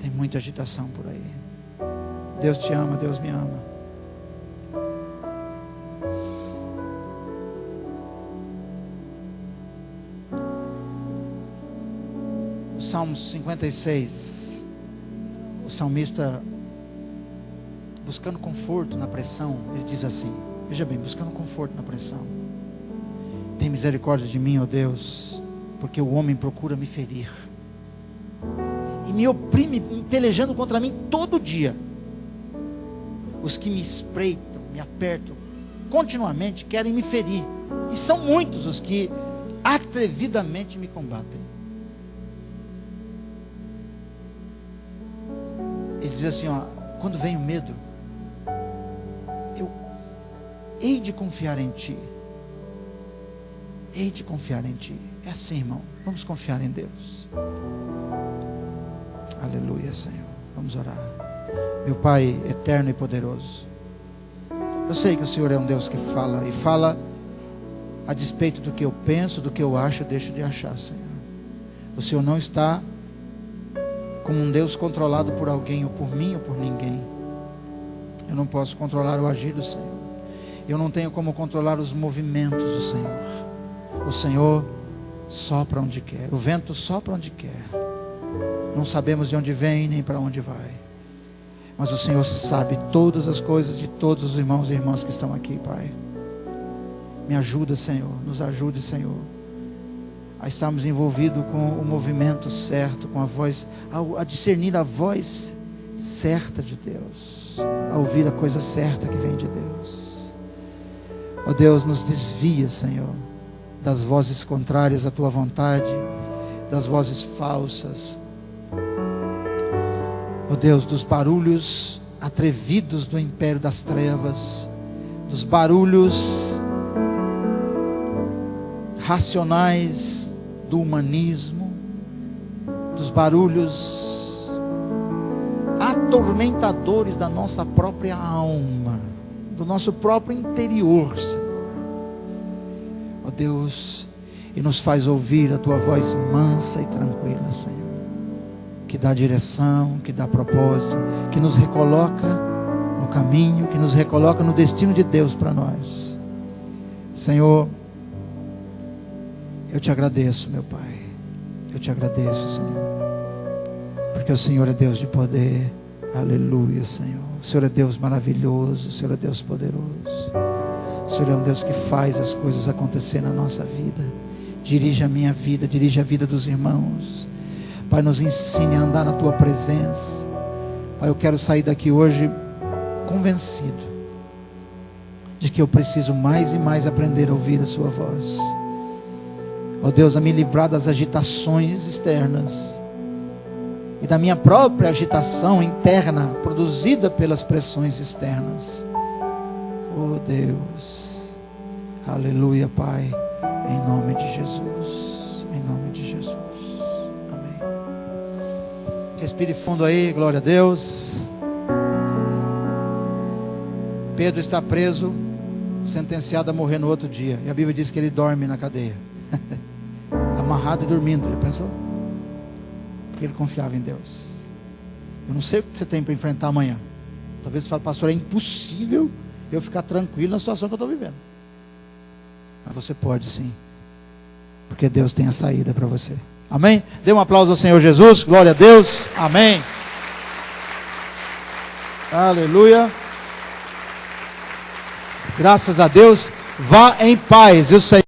Tem muita agitação por aí. Deus te ama, Deus me ama. O Salmo 56, o salmista, buscando conforto na pressão, ele diz assim, veja bem, buscando conforto na pressão: tem misericórdia de mim, ó Deus, porque o homem procura me ferir e me oprime, pelejando contra mim todo dia. Os que me espreitam, me apertam continuamente, querem me ferir, e são muitos os que atrevidamente me combatem. Ele diz assim, ó, quando vem o medo, eu hei de confiar em Ti. Hei de confiar em Ti. É assim, irmão, vamos confiar em Deus. Aleluia, Senhor. Vamos orar. Meu Pai eterno e poderoso, eu sei que o Senhor é um Deus que fala, e fala a despeito do que eu penso, do que eu acho, eu deixo de achar, Senhor. O Senhor não está como um Deus controlado por alguém, ou por mim, ou por ninguém. Eu não posso controlar o agir do Senhor. Eu não tenho como controlar os movimentos do Senhor. O Senhor sopra onde quer, o vento sopra onde quer. Não sabemos de onde vem, nem para onde vai. Mas o Senhor sabe todas as coisas de todos os irmãos e irmãs que estão aqui, Pai. Me ajuda, Senhor, nos ajude, Senhor, a estarmos envolvidos com o movimento certo, com a voz, a discernir a voz certa de Deus, a ouvir a coisa certa que vem de Deus. Ó Deus, nos desvia, Senhor, das vozes contrárias à Tua vontade, das vozes falsas. Ó Deus, dos barulhos atrevidos do império das trevas, dos barulhos racionais do humanismo, dos barulhos atormentadores da nossa própria alma, do nosso próprio interior, Senhor. Ó Deus, e nos faz ouvir a tua voz mansa e tranquila, Senhor, que dá direção, que dá propósito, que nos recoloca no caminho, que nos recoloca no destino de Deus para nós. Senhor, eu te agradeço, meu Pai, eu te agradeço, Senhor, porque o Senhor é Deus de poder. Aleluia, Senhor. O Senhor é Deus maravilhoso, o Senhor é Deus poderoso, o Senhor é um Deus que faz as coisas acontecer na nossa vida. Dirige a minha vida, dirige a vida dos irmãos. Pai, nos ensine a andar na tua presença. Pai, eu quero sair daqui hoje convencido de que eu preciso mais e mais aprender a ouvir a sua voz. Ó Deus, a me livrar das agitações externas e da minha própria agitação interna, produzida pelas pressões externas. Oh Deus, aleluia, Pai, em nome de Jesus, em nome de Jesus, amém. Respire fundo aí, glória a Deus. Pedro está preso, sentenciado a morrer no outro dia, e a Bíblia diz que ele dorme na cadeia, amarrado e dormindo. Já pensou? Porque ele confiava em Deus. Eu não sei o que você tem para enfrentar amanhã. Talvez você fale, pastor, é impossível eu ficar tranquilo na situação que eu estou vivendo. Mas você pode sim, porque Deus tem a saída para você. Amém? Dê um aplauso ao Senhor Jesus. Glória a Deus. Amém. Aleluia. Graças a Deus. Vá em paz. Eu sei.